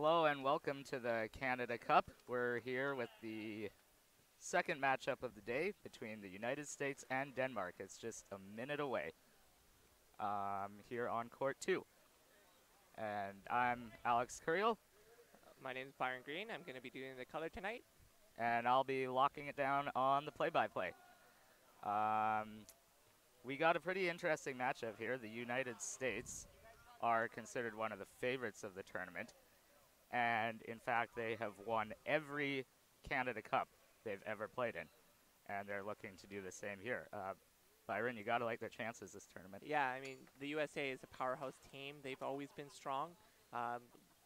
Hello and welcome to the Canada Cup. We're here with the second matchup of the day between the United States and Denmark. It's just a minute away here on court 2. And I'm Alex Curiel. My name is Byron Green. I'm going to be doing the color tonight. And I'll be locking it down on the play-by-play. We got a pretty interesting matchup here. The United States are considered one of the favorites of the tournament. And in fact, they have won every Canada Cup they've ever played in. And they're looking to do the same here. Byron, you got to like their chances this tournament. Yeah, I mean, the USA is a powerhouse team. They've always been strong.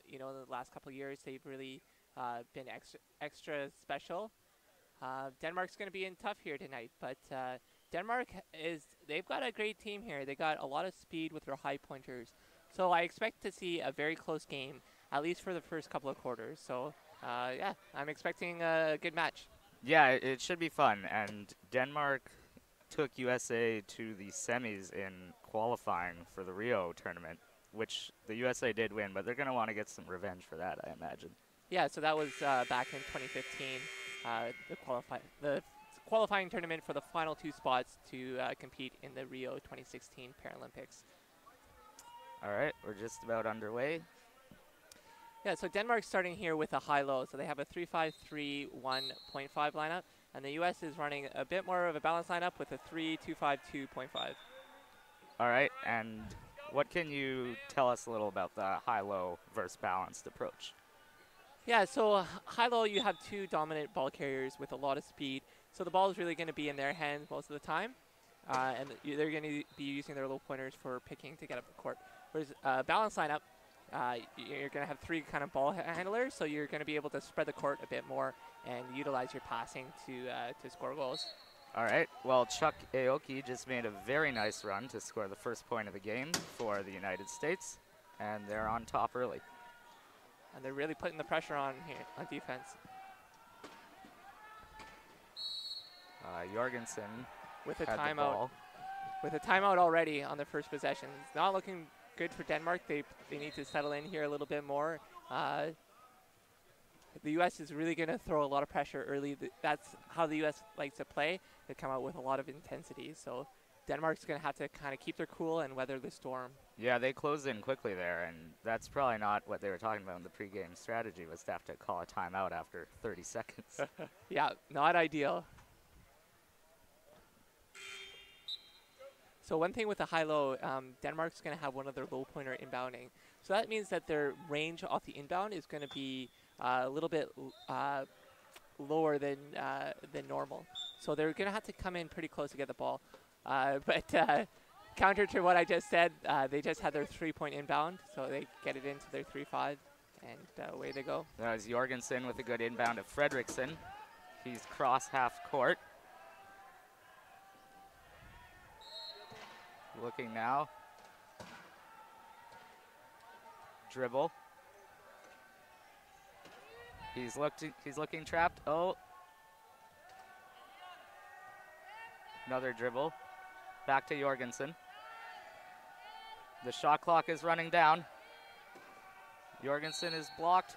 You know, the last couple of years, they've really been extra special. Denmark's going to be in tough here tonight, but Denmark they've got a great team here. They got a lot of speed with their high pointers. So I expect to see a very close game, at least for the first couple of quarters. So, yeah, I'm expecting a good match. Yeah, it should be fun. And Denmark took USA to the semis in qualifying for the Rio tournament, which the USA did win, but they're going to want to get some revenge for that, I imagine. Yeah, so that was back in 2015, the qualifying tournament for the final 2 spots to compete in the Rio 2016 Paralympics. All right, we're just about underway. Yeah, so Denmark's starting here with a high-low. So they have a 3-5-3-1.5 lineup, and the U.S. is running a bit more of a balanced lineup with a 3-2-5-2.5. All right, and what can you tell us a little about the high-low versus balanced approach? Yeah, so high-low, you have 2 dominant ball carriers with a lot of speed. So the ball is really going to be in their hands most of the time, and they're going to be using their low pointers for picking to get up the court. Whereas balanced lineup, you're going to have 3 kind of ball handlers, so you're going to be able to spread the court a bit more and utilize your passing to score goals. All right. Well, Chuck Aoki just made a very nice run to score the first point of the game for the United States, and they're on top early. And they're really putting the pressure on here on defense. Jorgensen with a had timeout. the ball. With a timeout already on their first possession. It's not looking good for Denmark. They need to settle in here a little bit more. The U.S. is really going to throw a lot of pressure early. That's how the U.S. likes to play. They come out with a lot of intensity. So Denmark's going to have to kind of keep their cool and weather the storm. Yeah, they closed in quickly there, and that's probably not what they were talking about in the pregame strategy, was to have to call a timeout after 30 seconds. Yeah, not ideal. So one thing with the high-low, Denmark's going to have one of their low pointer inbounding. So that means that their range off the inbound is going to be a little bit lower than normal. So they're going to have to come in pretty close to get the ball. But counter to what I just said, they just had their 3-point inbound, so they get it into their 3-5, and away they go. That was Jorgensen with a good inbound of Fredrickson. He's cross half court. Looking now. Dribble. He's looking trapped. Oh. Another dribble. Back to Jorgensen. The shot clock is running down. Jorgensen is blocked.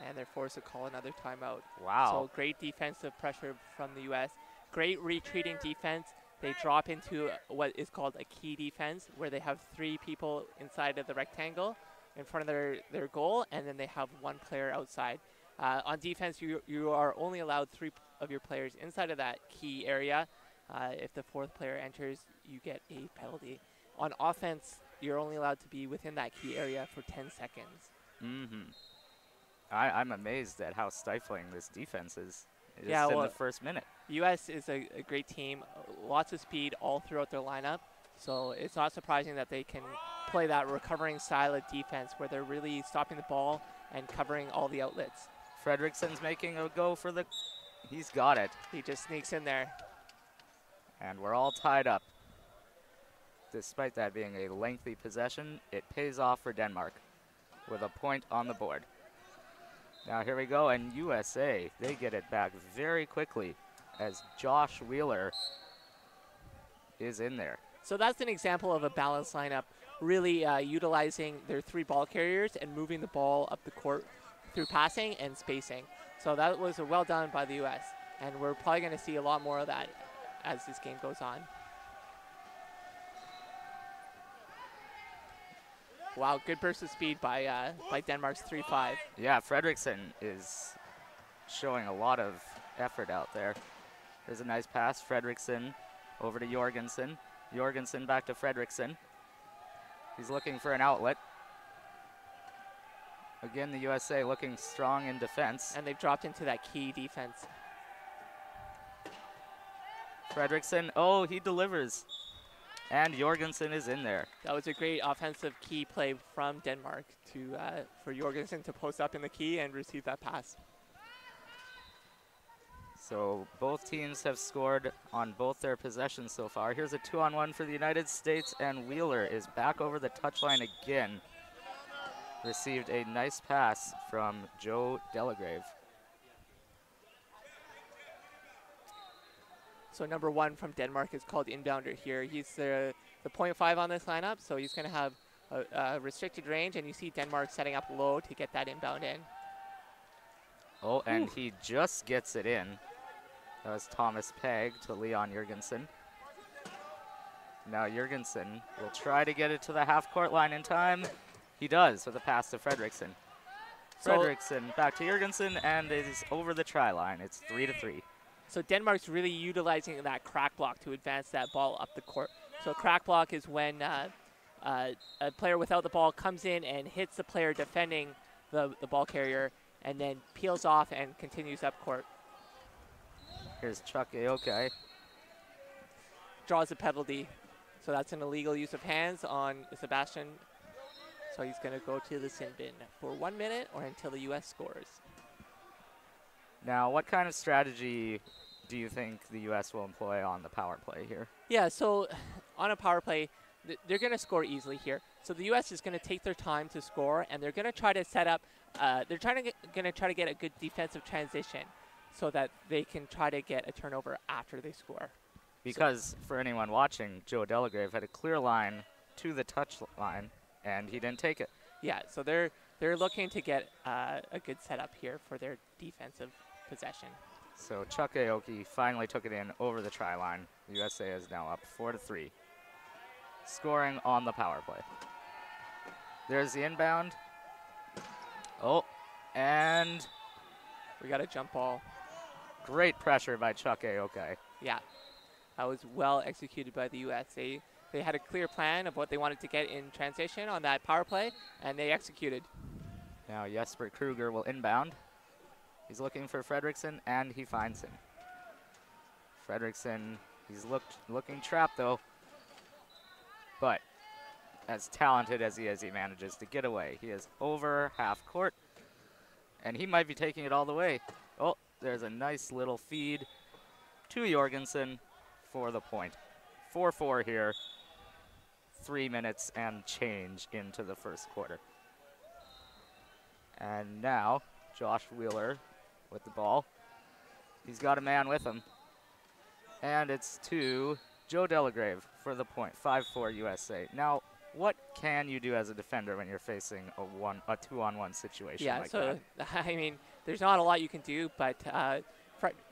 And they're forced to call another timeout. Wow. So great defensive pressure from the U.S. Great retreating defense. They drop into what is called a key defense, where they have 3 people inside of the rectangle in front of their goal, and then they have 1 player outside. On defense, you are only allowed 3 of your players inside of that key area. If the 4th player enters, you get a penalty. On offense, you're only allowed to be within that key area for 10 seconds. Mm-hmm. I'm amazed at how stifling this defense is. Yeah, in the first minute. U.S. is a great team, lots of speed all throughout their lineup. So it's not surprising that they can play that recovering style of defense where they're really stopping the ball and covering all the outlets. Fredrickson's making a go for he's got it. He just sneaks in there. And we're all tied up. Despite that being a lengthy possession, it pays off for Denmark with a point on the board. Now here we go, and USA, they get it back very quickly as Josh Wheeler is in there. So that's an example of a balanced lineup, really utilizing their 3 ball carriers and moving the ball up the court through passing and spacing. So that was well done by the U.S. And we're probably going to see a lot more of that as this game goes on. Wow, good burst of speed by Denmark's 3-5. Yeah, Fredrickson is showing a lot of effort out there. There's a nice pass. Fredrickson over to Jorgensen. Jorgensen back to Fredrickson. He's looking for an outlet. Again, the USA looking strong in defense. And they've dropped into that key defense. Fredrickson, oh, he delivers. And Jorgensen is in there. That was a great offensive key play from Denmark for Jorgensen to post up in the key and receive that pass. So both teams have scored on both their possessions so far. Here's a 2-on-1 for the United States, and Wheeler is back over the touchline again. Received a nice pass from Joe Delagrave. So number 1 from Denmark is called inbounder here. He's the 0.5 on this lineup, so he's going to have a restricted range, and you see Denmark setting up low to get that inbound in. Oh, and he just gets it in. That was Thomas Pegg to Leon Jorgensen. Now Jorgensen will try to get it to the half-court line in time. He does with a pass to Fredrickson. Fredrickson back to Jorgensen, and it is over the try line. It's 3-3. So Denmark's really utilizing that crack block to advance that ball up the court. So a crack block is when a player without the ball comes in and hits the player defending the ball carrier and then peels off and continues up court. Here's Chuck Aokai. Draws a penalty. So that's an illegal use of hands on Sebastian. So he's going to go to the sin bin for 1 minute or until the U.S. scores. Now, what kind of strategy do you think the U.S. will employ on the power play here? Yeah, so on a power play, they're going to score easily here. So the U.S. is going to take their time to score, and they're going to try to set up. They're going to try to get a good defensive transition, so that they can try to get a turnover after they score. Because for anyone watching, Joe Delagrave had a clear line to the touch line, and he didn't take it. Yeah, so they're looking to get a good setup here for their defensive possession. So Chuck Aoki finally took it in over the try line. The USA is now up 4-3. Scoring on the power play. There's the inbound. Oh, and we got a jump ball. Great pressure by Chuck Aokai. Yeah, that was well executed by the U.S. They had a clear plan of what they wanted to get in transition on that power play, and they executed. Now Jesper Kruger will inbound. He's looking for Fredrickson, and he finds him. Fredrickson, he's looking trapped, though. But as talented as he is, he manages to get away. He is over half court, and he might be taking it all the way. Oh, there's a nice little feed to Jorgensen for the point. 4-4 here. 3 minutes and change into the first quarter. And now Josh Wheeler with the ball. He's got a man with him. And it's to Joe Delagrave for the point. 5-4 USA. Now, what can you do as a defender when you're facing a 2-on-1 situation like that? Yeah, so, I mean, there's not a lot you can do, but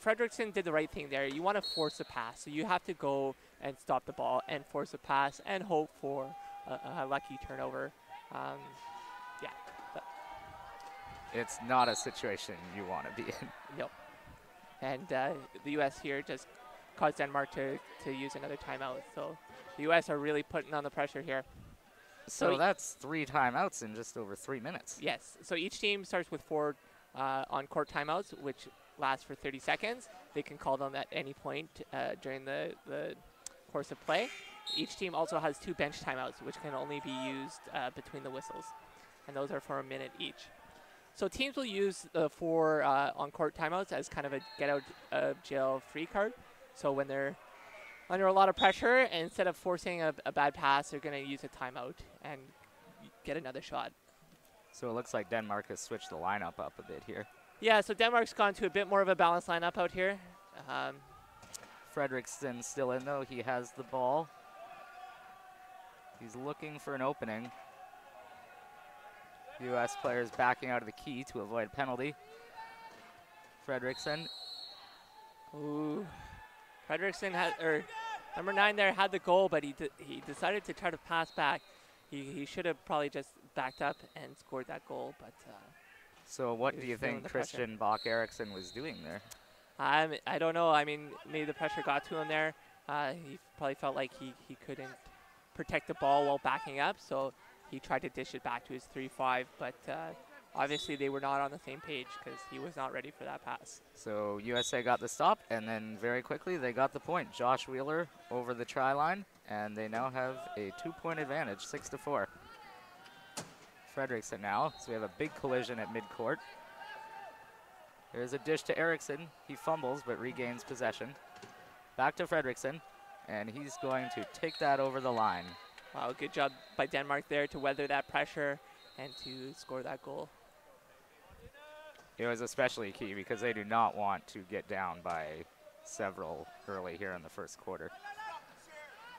Fredrickson did the right thing there. You want to force a pass, so you have to go and stop the ball and force a pass and hope for a lucky turnover. Yeah. It's not a situation you want to be in. Nope. And the U.S. here just caused Denmark to use another timeout. So the U.S. are really putting on the pressure here. So that's 3 timeouts in just over 3 minutes. Yes. So each team starts with 4 on-court timeouts, which last for 30 seconds. They can call them at any point during the course of play. Each team also has 2 bench timeouts, which can only be used between the whistles. And those are for a minute each. So teams will use the 4 on-court timeouts as kind of a get-out-of-jail-free card. So when they're under a lot of pressure, instead of forcing a bad pass, they're going to use a timeout and get another shot. So it looks like Denmark has switched the lineup up a bit here. Yeah, so Denmark's gone to a bit more of a balanced lineup out here. Fredrickson still in, though. He has the ball. He's looking for an opening. U.S. players backing out of the key to avoid penalty. Fredrickson. Ooh. Fredrickson had, or number 9 there had the goal, but he decided to try to pass back. He should have probably just backed up and scored that goal, but so what do you think Christian Bach-Eriksson was doing there? I don't know. I mean, maybe the pressure got to him there. He probably felt like he couldn't protect the ball while backing up, so he tried to dish it back to his 3-5, but obviously they were not on the same page because he was not ready for that pass. So USA got the stop, and then very quickly they got the point. Josh Wheeler over the try line, and they now have a 2-point advantage, 6-4. Fredrickson now, so we have a big collision at midcourt. There's a dish to Eriksson. He fumbles but regains possession. Back to Fredrickson, and he's going to take that over the line. Wow, good job by Denmark there to weather that pressure and to score that goal. It was especially key because they do not want to get down by several early here in the first quarter.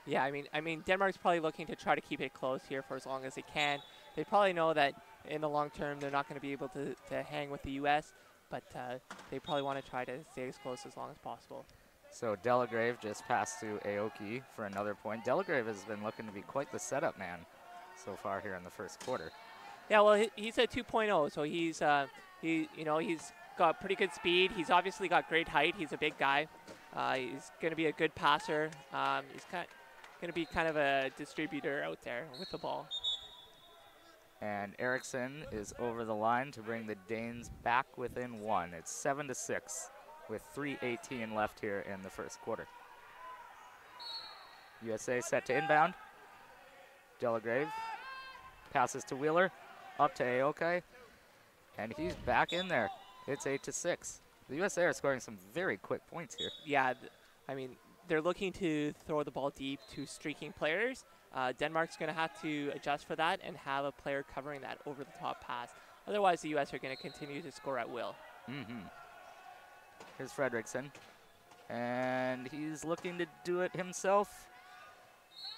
Yeah, I mean, Denmark's probably looking to try to keep it close here for as long as they can. They probably know that in the long term they're not going to be able to hang with the U.S., but they probably want to try to stay as close as long as possible. So Delagrave just passed to Aoki for another point. Delagrave has been looking to be quite the setup man so far here in the first quarter. Yeah, well, he's a 2.0, so he's he's got pretty good speed. He's obviously got great height. He's a big guy. He's going to be a good passer. He's going to be kind of a distributor out there with the ball. And Eriksson is over the line to bring the Danes back within 1. It's 7-6 with 3:18 left here in the first quarter. USA set to inbound. Delagrave passes to Wheeler, up to Aoki, and he's back in there. It's 8-6. The USA are scoring some very quick points here. Yeah, I mean, they're looking to throw the ball deep to streaking players. Denmark's going to have to adjust for that and have a player covering that over the top pass. Otherwise, the U.S. are going to continue to score at will. Here's Fredrickson, and he's looking to do it himself.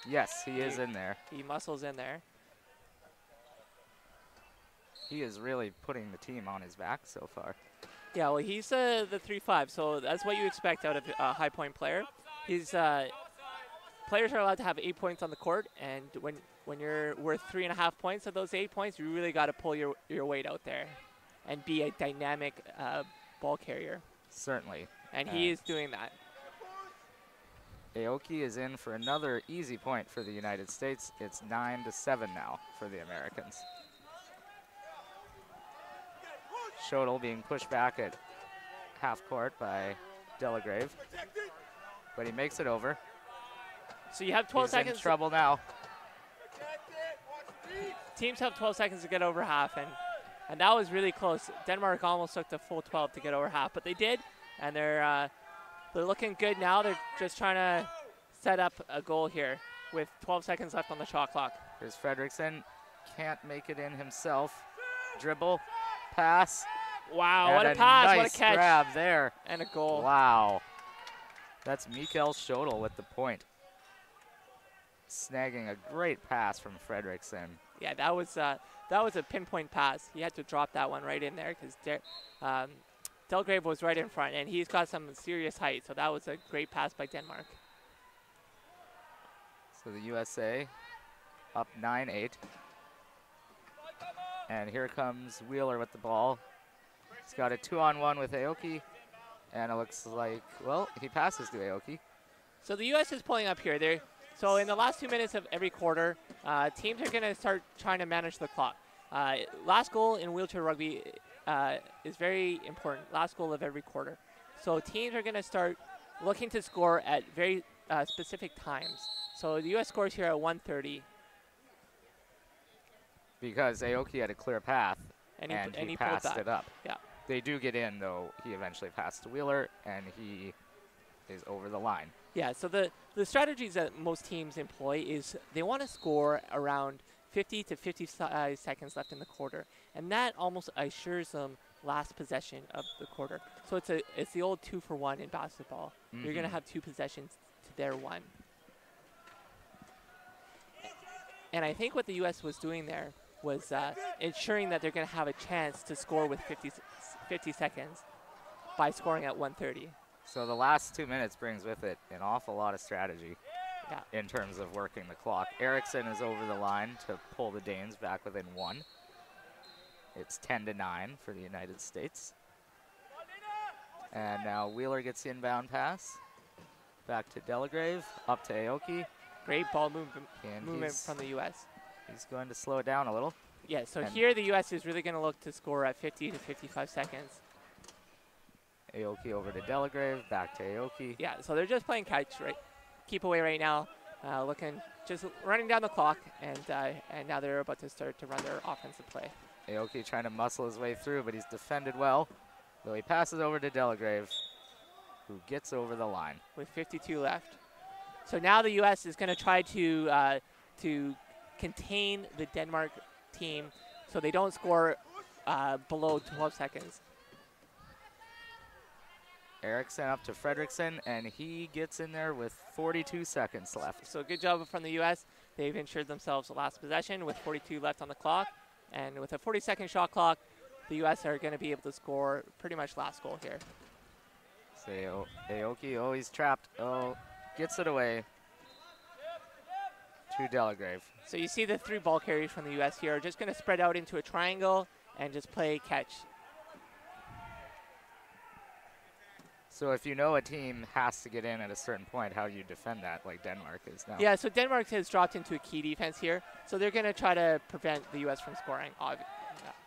Yes, he is in there. He muscles in there. He is really putting the team on his back so far. Yeah, well, he's the 3-5, so that's what you expect out of a high point player. He's players are allowed to have 8 points on the court, and when you're worth 3.5 points of those 8 points, you really got to pull your weight out there and be a dynamic ball carrier. Certainly. And he is doing that. Aoki is in for another easy point for the United States. It's 9-7 now for the Americans. Schodel being pushed back at half court by Delagrave, but he makes it over. So you have 12 seconds. In trouble now. Teams have 12 seconds to get over half, and that was really close. Denmark almost took the full 12 to get over half, but they did, and they're looking good now. They're just trying to set up a goal here with 12 seconds left on the shot clock. Here's Fredrickson, can't make it in himself. Dribble, pass. Wow, what a pass, nice what a catch. Grab there. And a goal. Wow. That's Mikkel Schodel with the point. Snagging a great pass from Fredrickson. Yeah, that was a pinpoint pass. He had to drop that one right in there because Delagrave was right in front, and he's got some serious height, so that was a great pass by Denmark. So the USA up 9-8. And here comes Wheeler with the ball. He's got a 2-on-1 with Aoki, and it looks like, well, he passes to Aoki. So the U.S. is pulling up here. So in the last 2 minutes of every quarter, teams are going to start trying to manage the clock. Last goal in wheelchair rugby is very important, last goal of every quarter. So teams are going to start looking to score at very specific times. So the U.S. scores here at 1:30. Because Aoki had a clear path, and he passed it up. Yeah. They do get in, though. He eventually passed to Wheeler, and he is over the line. Yeah, so the strategies that most teams employ is they want to score around 50 to 55 seconds left in the quarter, and that almost assures them last possession of the quarter. So it's the old 2-for-1 in basketball. You're going to have 2 possessions to their 1. And I think what the U.S. was doing there was ensuring that they're going to have a chance to score with 50 seconds by scoring at 1:30. So the last 2 minutes brings with it an awful lot of strategy Yeah. in terms of working the clock. Erickson is over the line to pull the Danes back within 1. It's 10-9 for the United States. And now Wheeler gets the inbound pass. Back to Delagrave, up to Aoki. Great ball movement from the U.S. He's going to slow it down a little. Yeah, so here the U.S. is really going to look to score at 50 to 55 seconds. Aoki over to Delagrave, back to Aoki. Yeah, so they're just playing catch, right? Keep away right now, just running down the clock, and now they're about to start to run their offensive play. Aoki trying to muscle his way through, but he's defended well. Though he passes over to Delagrave, who gets over the line. With 52 left. So now the U.S. is going to try to contain the Denmark team so they don't score below 12 seconds. Erickson up to Fredrickson, and he gets in there with 42 seconds left. So good job from the U.S. They've ensured themselves the last possession with 42 left on the clock. And with a 40-second shot clock, the U.S. are going to be able to score pretty much last goal here. So Aoki, he's trapped. Gets it away to Delagrave. So you see the 3 ball carriers from the U.S. here are just going to spread out into a triangle and just play catch. So if you know a team has to get in at a certain point, how do you defend that, like Denmark is now? Yeah, so Denmark has dropped into a key defense here, so they're going to try to prevent the U.S. from scoring.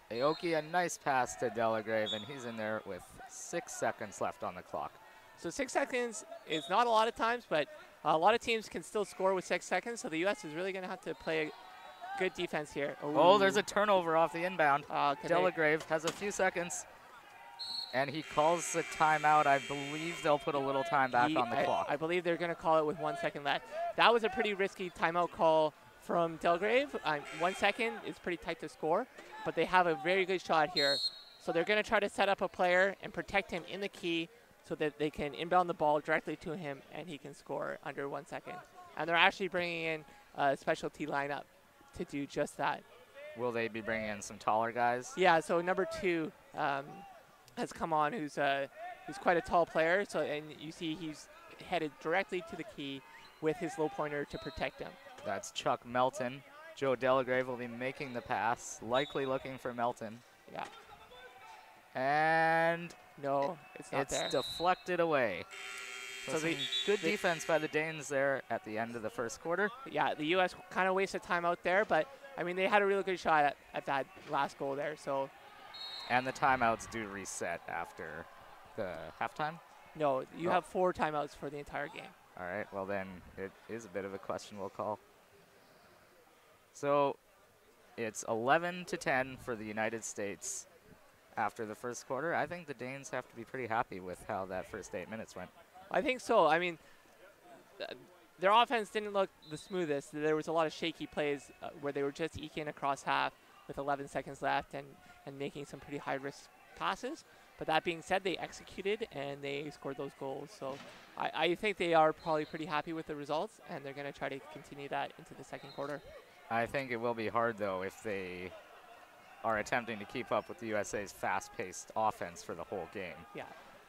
Aoki, a nice pass to Delagrave, and he's in there with 6 seconds left on the clock. So 6 seconds is not a lot of times, but a lot of teams can still score with 6 seconds, so the U.S. is really going to have to play a good defense here. Ooh. Oh, there's a turnover off the inbound. Delagrave has a few seconds. And he calls the timeout. I believe they'll put a little time back on the clock. I believe they're going to call it with 1 second left. That was a pretty risky timeout call from Delagrave. 1 second is pretty tight to score, but they have a very good shot here. So they're going to try to set up a player and protect him in the key so that they can inbound the ball directly to him and he can score under 1 second. And they're actually bringing in a specialty lineup to do just that. Will they be bringing in some taller guys? Yeah, so number 2 has come on, who's quite a tall player. So, and you see he's headed directly to the key with his low pointer to protect him. That's Chuck Melton. Joe Delagrave will be making the pass, likely looking for Melton. Yeah. And no, it's not there. It's deflected away. So the good defense by the Danes there at the end of the first quarter. Yeah, the U.S. kind of wasted time out there, but I mean they had a really good shot at that last goal there. So. And the timeouts do reset after the halftime? No, you have 4 timeouts for the entire game. All right, well then it is a bit of a questionable call. So it's 11-10 for the United States after the first quarter. I think the Danes have to be pretty happy with how that first 8 minutes went. I think so. I mean, their offense didn't look the smoothest. There was a lot of shaky plays where they were just eking across half with 11 seconds left and making some pretty high-risk passes. But that being said, they executed and they scored those goals. So I think they are probably pretty happy with the results, and they're going to try to continue that into the second quarter. I think it will be hard, though, if they are attempting to keep up with the USA's fast-paced offense for the whole game. Yeah.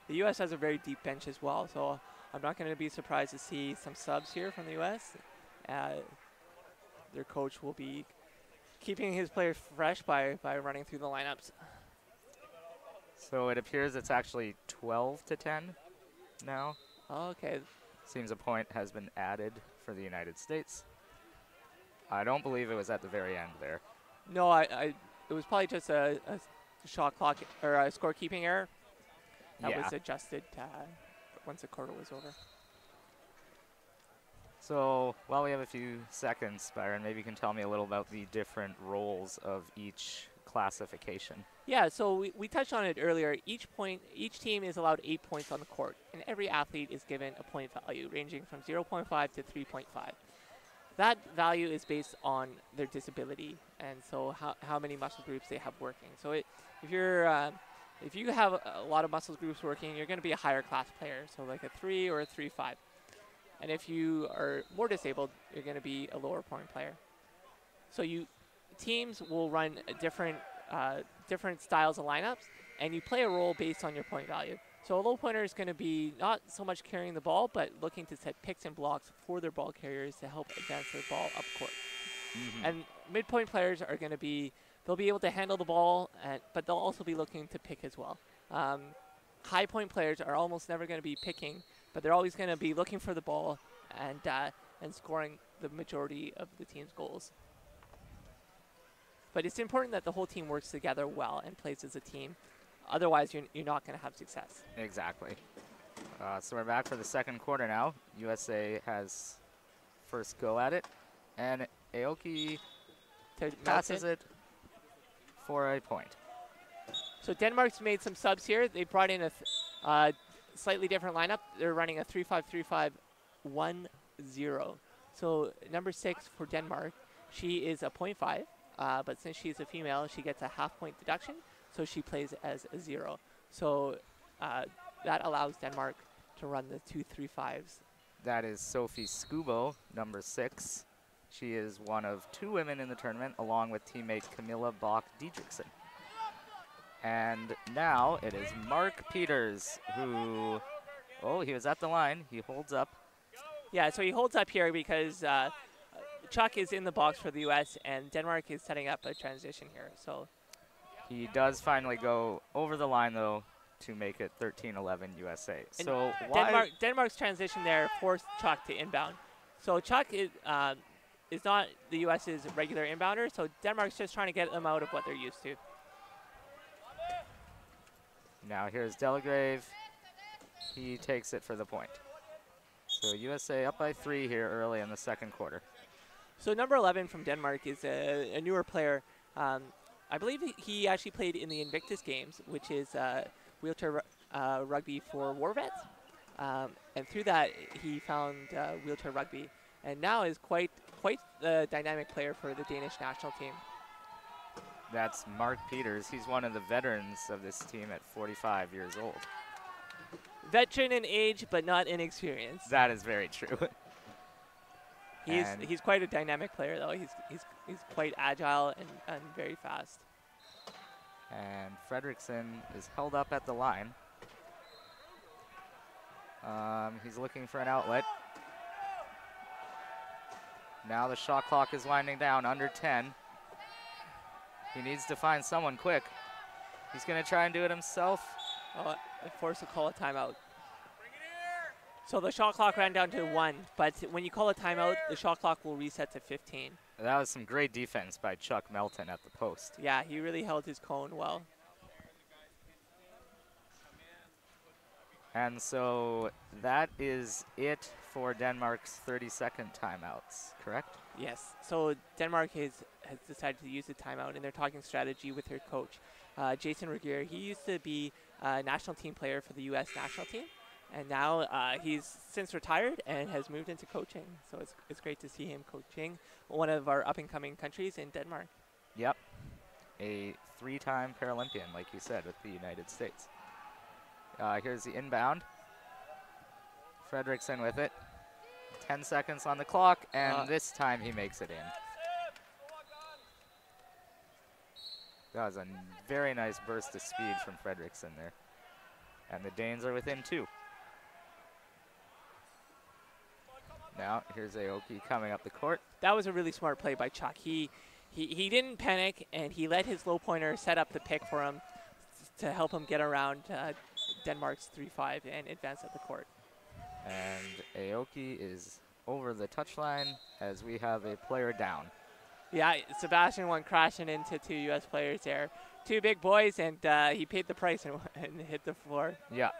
The U.S. has a very deep bench as well, so I'm not going to be surprised to see some subs here from the U.S. Their coach will be keeping his players fresh by running through the lineups. So it appears it's actually 12-10 now. Oh, okay. Seems a point has been added for the United States. I don't believe it was at the very end there. No, it was probably just a shot clock or a scorekeeping error that was adjusted once the quarter was over. So while we have a few seconds, Byron, maybe you can tell me a little about the different roles of each classification. Yeah, so we touched on it earlier. Each team is allowed 8 points on the court, and every athlete is given a point value ranging from 0.5 to 3.5. That value is based on their disability, and so how many muscle groups they have working. So if you have a lot of muscle groups working, you're going to be a higher class player, so like a 3 or a 3.5. And if you are more disabled, you're going to be a lower point player. So teams will run different styles of lineups, and you play a role based on your point value. So a low pointer is going to be not so much carrying the ball, but looking to set picks and blocks for their ball carriers to help advance their ball up court. And midpoint players are going to be, they'll be able to handle the ball, but they'll also be looking to pick as well. High point players are almost never going to be picking, but they're always going to be looking for the ball and scoring the majority of the team's goals. But it's important that the whole team works together well and plays as a team. Otherwise, you're not going to have success. Exactly. So we're back for the second quarter now. USA has first go at it, and Aoki passes it for a point. So Denmark's made some subs here. They brought in a slightly different lineup. They're running a 3-5-3-5-1-0. So number 6 for Denmark, she is a 0.5, but since she's a female, she gets a half-point deduction, so she plays as a 0. So that allows Denmark to run the 2-3-5s. That is Sophie Skubo, number 6. She is one of 2 women in the tournament, along with teammate Camilla Bach-Diedrichsen. And now it is Mark Peters who, he was at the line. He holds up. Yeah, so he holds up here because Chuck is in the box for the U.S. and Denmark is setting up a transition here. So he does finally go over the line, though, to make it 13-11 USA. And so Denmark's transition there forced Chuck to inbound. So Chuck is not the U.S.'s regular inbounder, so Denmark's just trying to get them out of what they're used to. Now here's Delagrave. He takes it for the point. So USA up by 3 here early in the second quarter. So number 11 from Denmark is a newer player. I believe he actually played in the Invictus Games, which is wheelchair rugby for war vets. And through that, he found wheelchair rugby, and now is quite the dynamic player for the Danish national team. That's Mark Peters. He's one of the veterans of this team at 45 years old. Veteran in age, but not in experience. That is very true. He's quite a dynamic player, though. He's quite agile and very fast. And Fredrickson is held up at the line. He's looking for an outlet. Now the shot clock is winding down, under 10. He needs to find someone quick. He's going to try and do it himself. Oh, forced to call a timeout. So the shot clock ran down to 1, but when you call a timeout, the shot clock will reset to 15. That was some great defense by Chuck Melton at the post. Yeah, he really held his cone well. And so that is it for Denmark's 30-second timeouts, correct? Yes. So Denmark has decided to use the timeout, and they're talking strategy with their coach, Jason Regier. He used to be a national team player for the U.S. national team, and now he's since retired and has moved into coaching. So it's great to see him coaching one of our up-and-coming countries in Denmark. Yep. A 3-time Paralympian, like you said, with the United States. Here's the inbound. Fredrickson with it. 10 seconds on the clock, and this time he makes it in. That was a very nice burst of speed from Fredrickson there. And the Danes are within 2. Now, here's Aoki coming up the court. That was a really smart play by Chuck. He didn't panic, and he let his low pointer set up the pick for him to help him get around Denmark's 3-5 and advance up the court. And Aoki is over the touchline as we have a player down. Yeah, Sebastian went crashing into 2 U.S. players there. 2 big boys, and he paid the price and hit the floor. Yeah.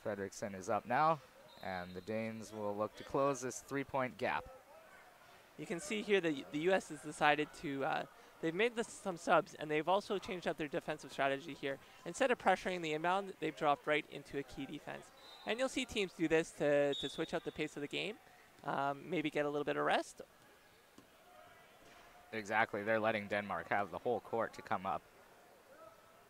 Fredrickson is up now, and the Danes will look to close this 3-point gap. You can see here that the U.S. has decided to, they've made some subs, and they've also changed up their defensive strategy here. Instead of pressuring the inbound, they've dropped right into a key defense. And you'll see teams do this to switch up the pace of the game, maybe get a little bit of rest. Exactly. They're letting Denmark have the whole court to come up.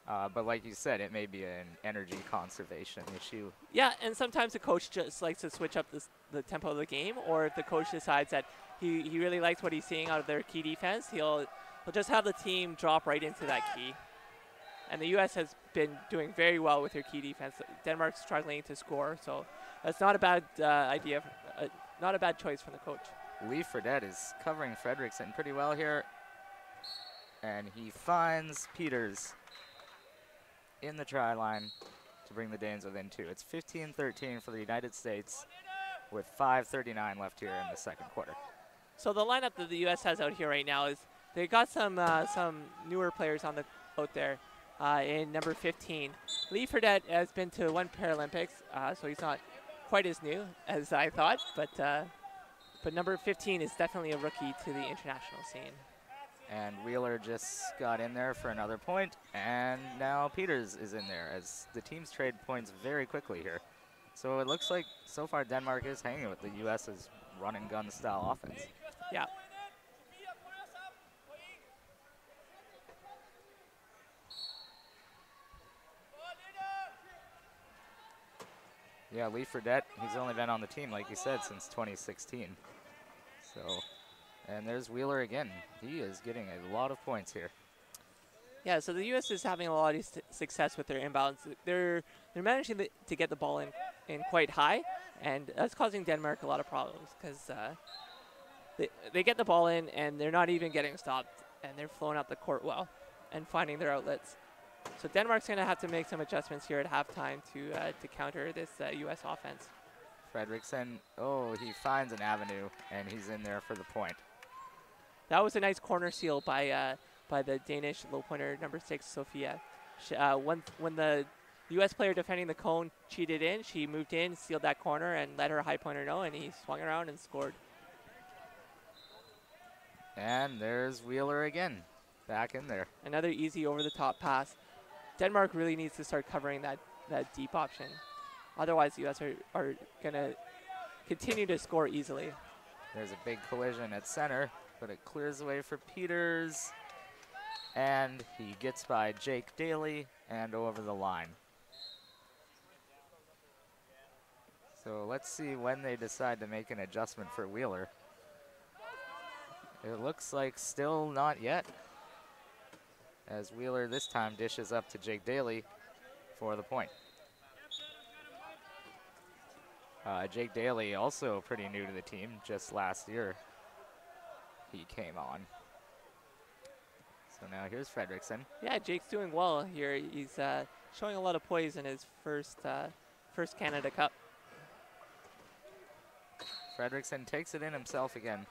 But like you said, it may be an energy conservation issue. Yeah, and sometimes the coach just likes to switch up the tempo of the game, or if the coach decides that he really likes what he's seeing out of their key defense, he'll just have the team drop right into that key. And the U.S. has been doing very well with their key defense. Denmark's struggling to score, so that's not a bad idea, not a bad choice from the coach. Lee Fredette is covering Fredrickson pretty well here. And he finds Peters in the try line to bring the Danes within 2. It's 15-13 for the United States with 5:39 left here in the second quarter. So the lineup that the U.S. has out here right now is they got some newer players on out there. In number 15, Lee Fredette has been to one Paralympics, so he's not quite as new as I thought, but number 15 is definitely a rookie to the international scene. And Wheeler just got in there for another point, and now Peters is in there as the teams trade points very quickly here. So it looks like so far Denmark is hanging with the U.S.'s run-and-gun style offense. Yeah. Yeah, Lee Fredette, he's only been on the team, like you said, since 2016. So, and there's Wheeler again. He is getting a lot of points here. Yeah, so the U.S. is having a lot of success with their inbounds. They're managing to get the ball in quite high, and that's causing Denmark a lot of problems because they get the ball in and they're not even getting stopped, and they're flowing up the court well and finding their outlets. So Denmark's going to have to make some adjustments here at halftime to counter this U.S. offense. Fredrickson, oh, he finds an avenue, and he's in there for the point. That was a nice corner seal by the Danish low pointer number 6, Sophia. When the U.S. player defending the cone cheated in, she moved in, sealed that corner, and let her high pointer know, and he swung around and scored. And there's Wheeler again, back in there. Another easy over-the-top pass. Denmark really needs to start covering that deep option. Otherwise, the U.S. are going to continue to score easily. There's a big collision at center, but it clears away for Peters. And he gets by Jake Daly and over the line. So let's see when they decide to make an adjustment for Wheeler. It looks like still not yet, as Wheeler this time dishes up to Jake Daly for the point. Jake Daly also pretty new to the team, just last year he came on. So now here's Fredrickson. Yeah, Jake's doing well here. He's showing a lot of poise in his first Canada Cup. Fredrickson takes it in himself again.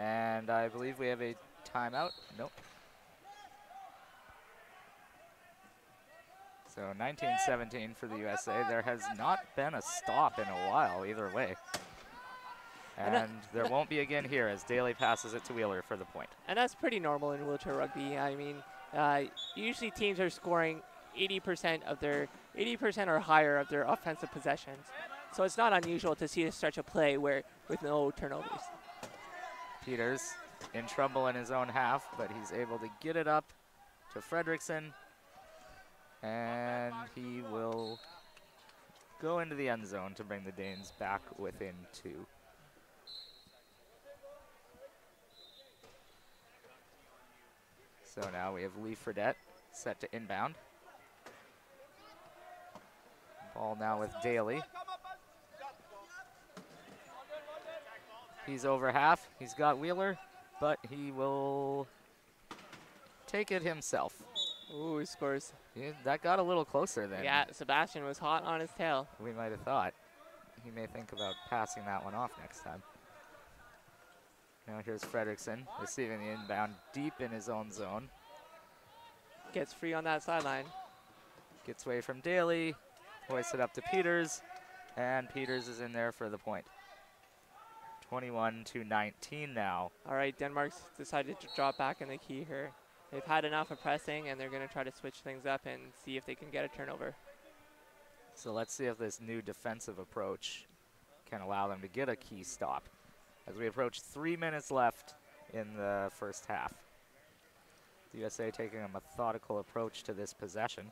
And I believe we have a timeout. Nope. So 19-17 for the USA. There has not been a stop in a while either way. And there won't be again here as Daly passes it to Wheeler for the point. And that's pretty normal in wheelchair rugby. I mean, usually teams are scoring 80% or higher of their offensive possessions. So it's not unusual to see a stretch of play with no turnovers. Peters in trouble in his own half, but he's able to get it up to Fredrickson. And he will go into the end zone to bring the Danes back within 2. So now we have Lee Fredette set to inbound. Ball now with Daly. He's over half. He's got Wheeler, but he will take it himself. Ooh, he scores. Yeah, that got a little closer than. Yeah, Sebastian was hot on his tail. We might have thought. He may think about passing that one off next time. Now here's Fredrickson receiving the inbound deep in his own zone. Gets free on that sideline. Gets away from Daly, hoists it up to Peters, and Peters is in there for the point. 21-19 now. All right, Denmark's decided to drop back in the key here. They've had enough of pressing, and they're going to try to switch things up and see if they can get a turnover. So let's see if this new defensive approach can allow them to get a key stop as we approach 3 minutes left in the first half. The USA taking a methodical approach to this possession.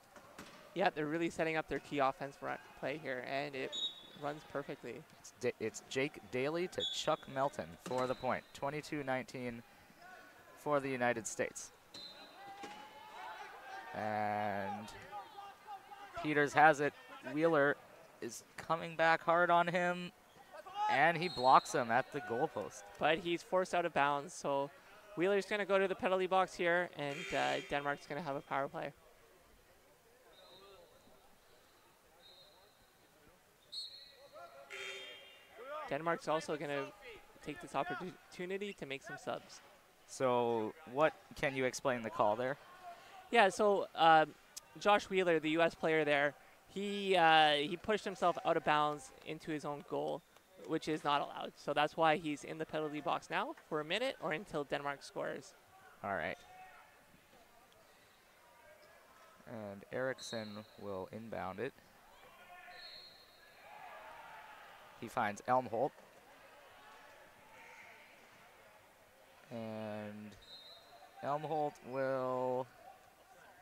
Yeah, they're really setting up their key offense play here, and it runs perfectly. It's Jake Daly to Chuck Melton for the point. 22-19 for the United States. And Peters has it. Wheeler is coming back hard on him, and he blocks him at the goalpost. But he's forced out of bounds, so Wheeler's going to go to the penalty box here, and Denmark's going to have a power play. Denmark's also going to take this opportunity to make some subs. So what can you explain the call there? Yeah, so Josh Wheeler, the U.S. player there, he pushed himself out of bounds into his own goal, which is not allowed. So that's why he's in the penalty box now for a minute or until Denmark scores. All right. And Eriksson will inbound it. He finds Elmholt. And Elmholt will,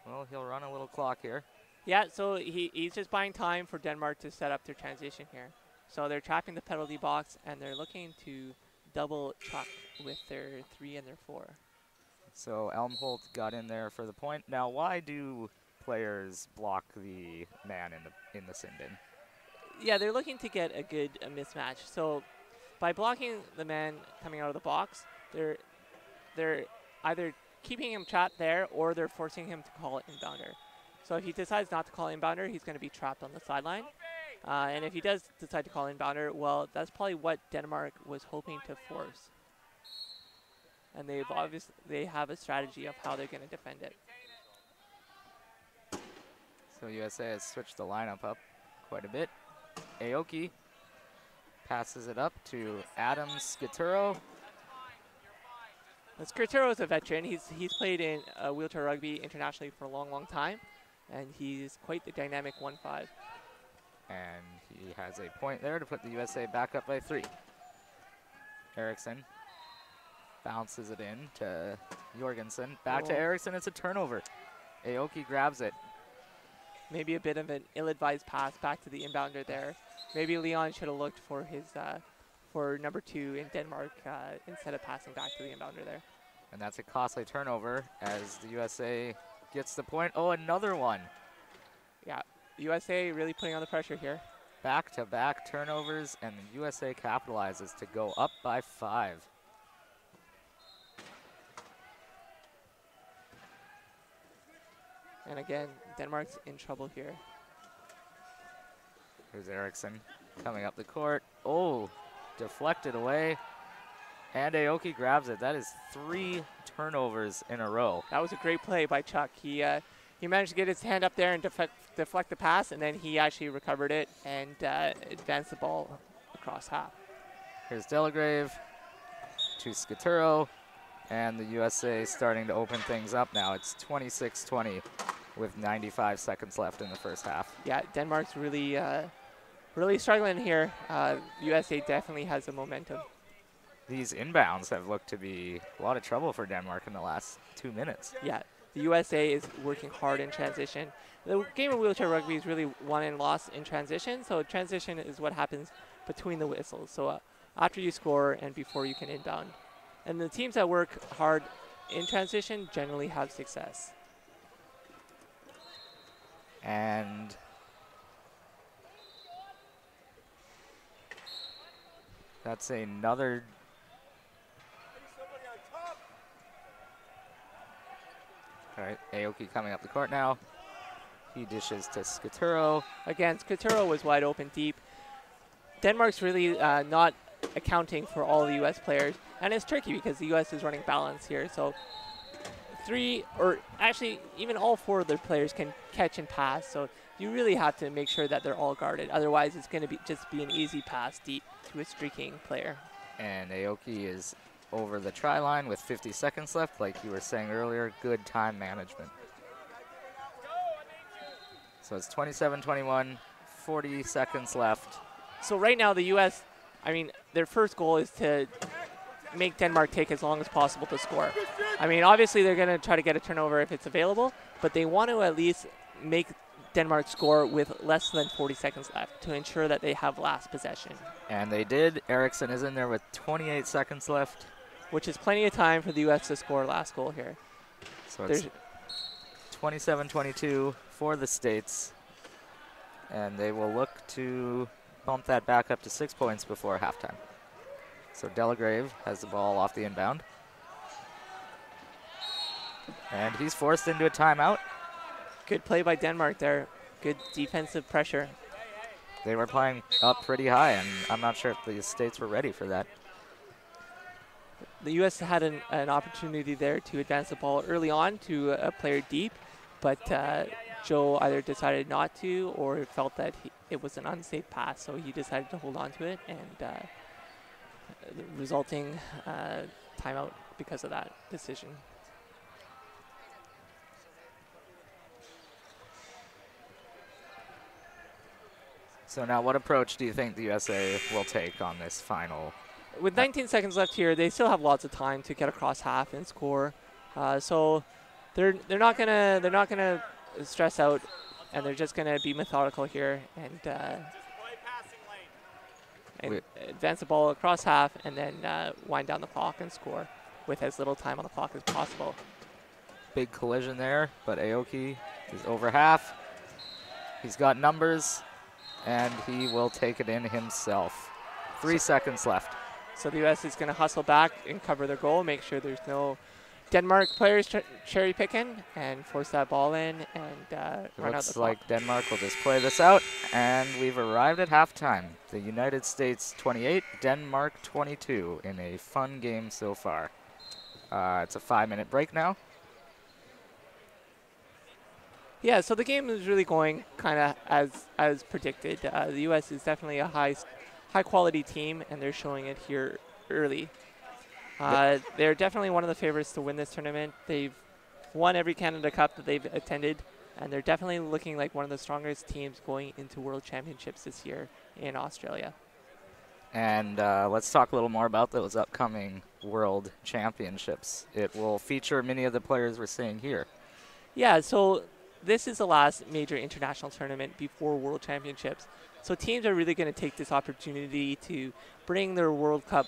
well, he'll run a little clock here. Yeah, so he's just buying time for Denmark to set up their transition here. So they're trapping the penalty box, and they're looking to double chuck with their 3 and their 4. So Elmholt got in there for the point. Now, why do players block the man in the sin bin? Yeah, they're looking to get a good mismatch. So by blocking the man coming out of the box, they're either keeping him trapped there or they're forcing him to call inbounder. So if he decides not to call inbounder, he's going to be trapped on the sideline. And if he does decide to call inbounder, well, that's probably what Denmark was hoping to force. And they have a strategy of how they're going to defend it. So USA has switched the lineup up quite a bit. Aoki passes it up to Adam Skituro. Skituro is a veteran. He's played in wheelchair rugby internationally for a long, long time. And he's quite the dynamic 1-5. And he has a point there to put the USA back up by 3. Eriksson bounces it in to Jorgensen. Back to Eriksson. It's a turnover. Aoki grabs it. Maybe a bit of an ill-advised pass back to the inbounder there. Maybe Leon should have looked for his for number 2 in Denmark instead of passing back to the inbounder there. And that's a costly turnover as the USA gets the point. Oh, another one. Yeah, USA really putting on the pressure here. Back-to-back turnovers, and the USA capitalizes to go up by 5. And again, Denmark's in trouble here. Here's Eriksson coming up the court. Oh, deflected away. And Aoki grabs it. That is 3 turnovers in a row. That was a great play by Chuck. He managed to get his hand up there and deflect the pass, and then he actually recovered it and advanced the ball across half. Here's Delagrave to Skituro, and the USA starting to open things up now. It's 26-20 with 95 seconds left in the first half. Yeah, Denmark's really struggling here. USA definitely has the momentum. These inbounds have looked to be a lot of trouble for Denmark in the last 2 minutes. Yeah, the USA is working hard in transition. The game of wheelchair rugby is really won and lost in transition. So transition is what happens between the whistles. So after you score and before you can inbound. And the teams that work hard in transition generally have success. And that's another. All right, Aoki coming up the court now. He dishes to Skituro. Again, Skituro was wide open deep. Denmark's really not accounting for all the U.S. players. And it's tricky because the U.S. is running balance here. So 3, or actually even all 4 of their players can catch and pass. So you really have to make sure that they're all guarded. Otherwise, it's going to just be an easy pass deep to a streaking player. And Aoki is over the try line with 50 seconds left. Like you were saying earlier, good time management. So it's 27-21, 40 seconds left. So right now the U.S., I mean, their first goal is to make Denmark take as long as possible to score. I mean, obviously they're going to try to get a turnover if it's available, but they want to at least make Denmark score with less than 40 seconds left to ensure that they have last possession. And they did. Eriksson is in there with 28 seconds left. Which is plenty of time for the U.S. to score last goal here. So it's 27-22 for the States. And they will look to bump that back up to 6 points before halftime. So Delagrave has the ball off the inbound. And he's forced into a timeout. Good play by Denmark there. Good defensive pressure. They were playing up pretty high, and I'm not sure if the States were ready for that. The U.S. had an opportunity there to advance the ball early on to a player deep, but Joe either decided not to or felt that it was an unsafe pass, so he decided to hold on to it, and the resulting timeout because of that decision. So now what approach do you think the USA will take on this final? With 19 seconds left here, they still have lots of time to get across half and score. So they're not gonna stress out, and they're just gonna be methodical here and advance the ball across half, and then wind down the clock and score with as little time on the clock as possible. Big collision there, but Aoki is over half. He's got numbers, and he will take it in himself. 3 seconds left. So the U.S. is going to hustle back and cover their goal, make sure there's no Denmark players cherry picking, and force that ball in and run out the clock. Looks like Denmark will just play this out, and we've arrived at halftime. The United States 28, Denmark 22 in a fun game so far. It's a 5-minute break now. Yeah, so the game is really going kind of as predicted. The U.S. is definitely a high quality team, and they're showing it here early. They're definitely one of the favorites to win this tournament. They've won every Canada Cup that they've attended, and they're definitely looking like one of the strongest teams going into World Championships this year in Australia. And let's talk a little more about those upcoming World Championships. It will feature many of the players we're seeing here. Yeah, so this is the last major international tournament before World Championships. So teams are really going to take this opportunity to bring their World Cup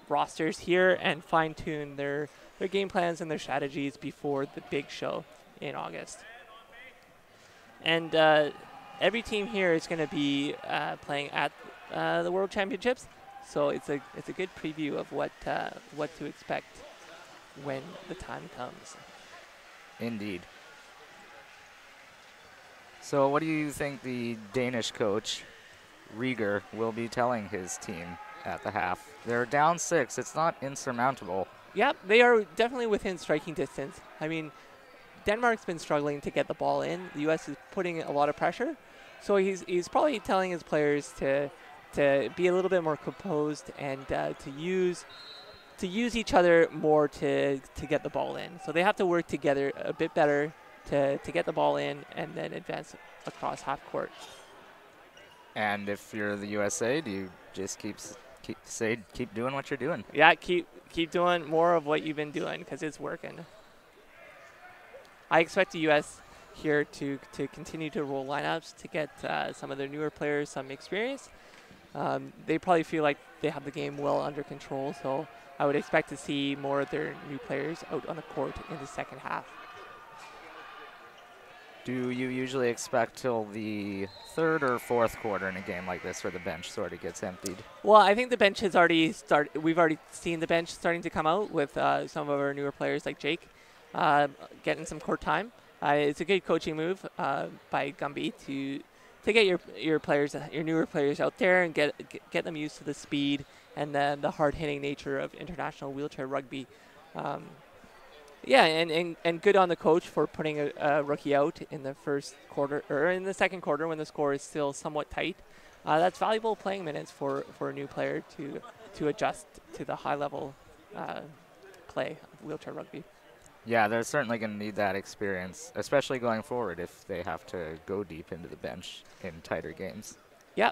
rosters here and fine-tune their game plans and their strategies before the big show in August. And every team here is going to be playing at the World Championships, so it's a good preview of what to expect when the time comes. Indeed. So what do you think the Danish coach, Rieger, will be telling his team at the half? They're down 6. It's not insurmountable. Yep, they are definitely within striking distance. I mean, Denmark's been struggling to get the ball in. The U.S. is putting a lot of pressure. So he's probably telling his players to be a little bit more composed and to use each other more to get the ball in. So they have to work together a bit better to get the ball in and then advance across half court. And if you're the USA, do you just keep doing what you're doing? Yeah, keep doing more of what you've been doing because it's working. I expect the U.S. here to continue to roll lineups to get some of their newer players some experience. They probably feel like they have the game well under control, so I would expect to see more of their new players out on the court in the second half. Do you usually expect till the third or fourth quarter in a game like this where the bench sort of gets emptied? Well, I think the bench has already started. We've already seen the bench starting to come out with some of our newer players like Jake getting some court time. It's a good coaching move by Gumby to get your players, your newer players out there and get them used to the speed and the hard-hitting nature of international wheelchair rugby. Yeah, and good on the coach for putting a rookie out in the first quarter or in the second quarter when the score is still somewhat tight. That's valuable playing minutes for a new player to adjust to the high-level play of wheelchair rugby. Yeah, they're certainly going to need that experience, especially going forward if they have to go deep into the bench in tighter games. Yeah.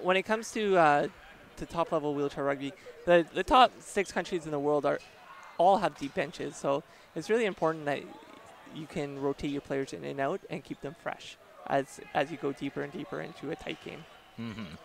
When it comes to top-level wheelchair rugby, the top 6 countries in the world all have deep benches, so it's really important that you can rotate your players in and out and keep them fresh as you go deeper and deeper into a tight game. Mm-hmm.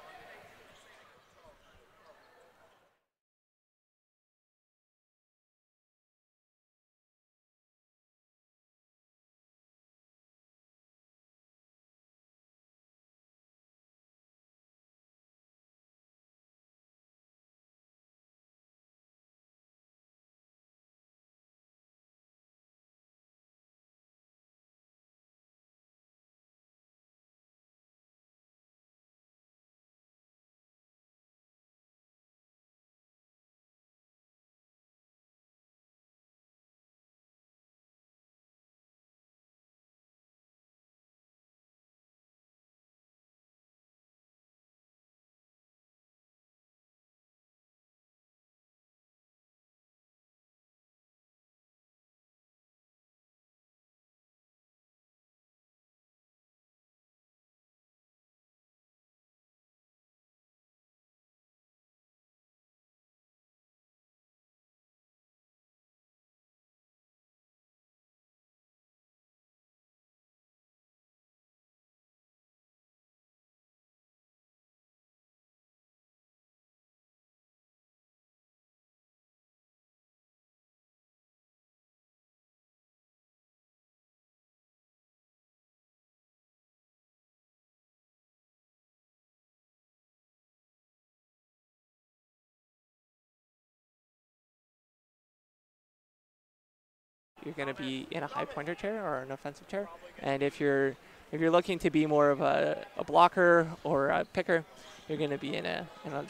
You're going to be in a high pointer chair or an offensive chair, and if you're looking to be more of a blocker or a picker, you're going to be in a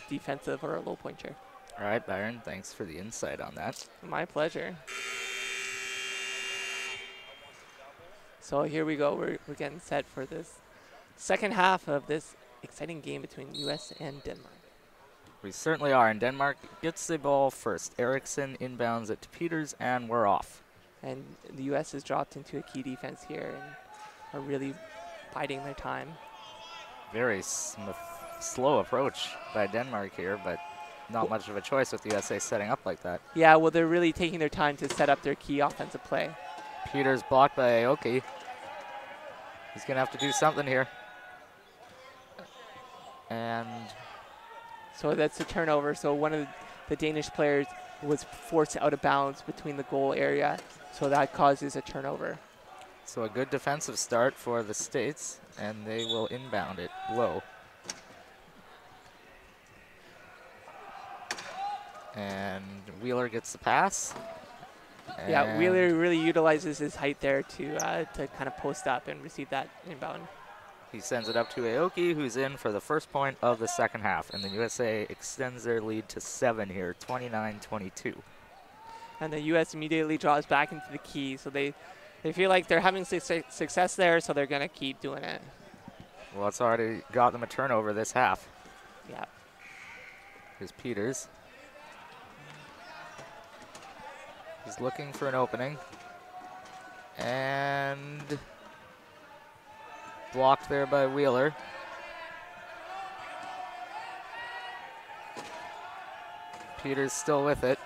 defensive or a low point chair. All right, Byron, thanks for the insight on that. My pleasure. So here we go. We're getting set for this second half of this exciting game between U.S. and Denmark. We certainly are, and Denmark gets the ball first. Eriksson inbounds it to Peters, and we're off. And the U.S. has dropped into a key defense here and are really biding their time. Very slow approach by Denmark here, but not much of a choice with the USA setting up like that. Yeah, well, they're really taking their time to set up their key offensive play. Peters blocked by Aoki. He's going to have to do something here. And so that's a turnover. So one of the Danish players was forced out of bounds between the goal area. So that causes a turnover. So a good defensive start for the States, and they will inbound it low. And Wheeler gets the pass. Yeah, Wheeler really utilizes his height there to kind of post up and receive that inbound. He sends it up to Aoki, who's in for the first point of the second half. And the USA extends their lead to 7 here, 29-22. And the U.S. immediately draws back into the key. So they feel like they're having success there, so they're going to keep doing it. Well, it's already got them a turnover this half. Yeah. Here's Peters. He's looking for an opening. And blocked there by Wheeler. Peters still with it.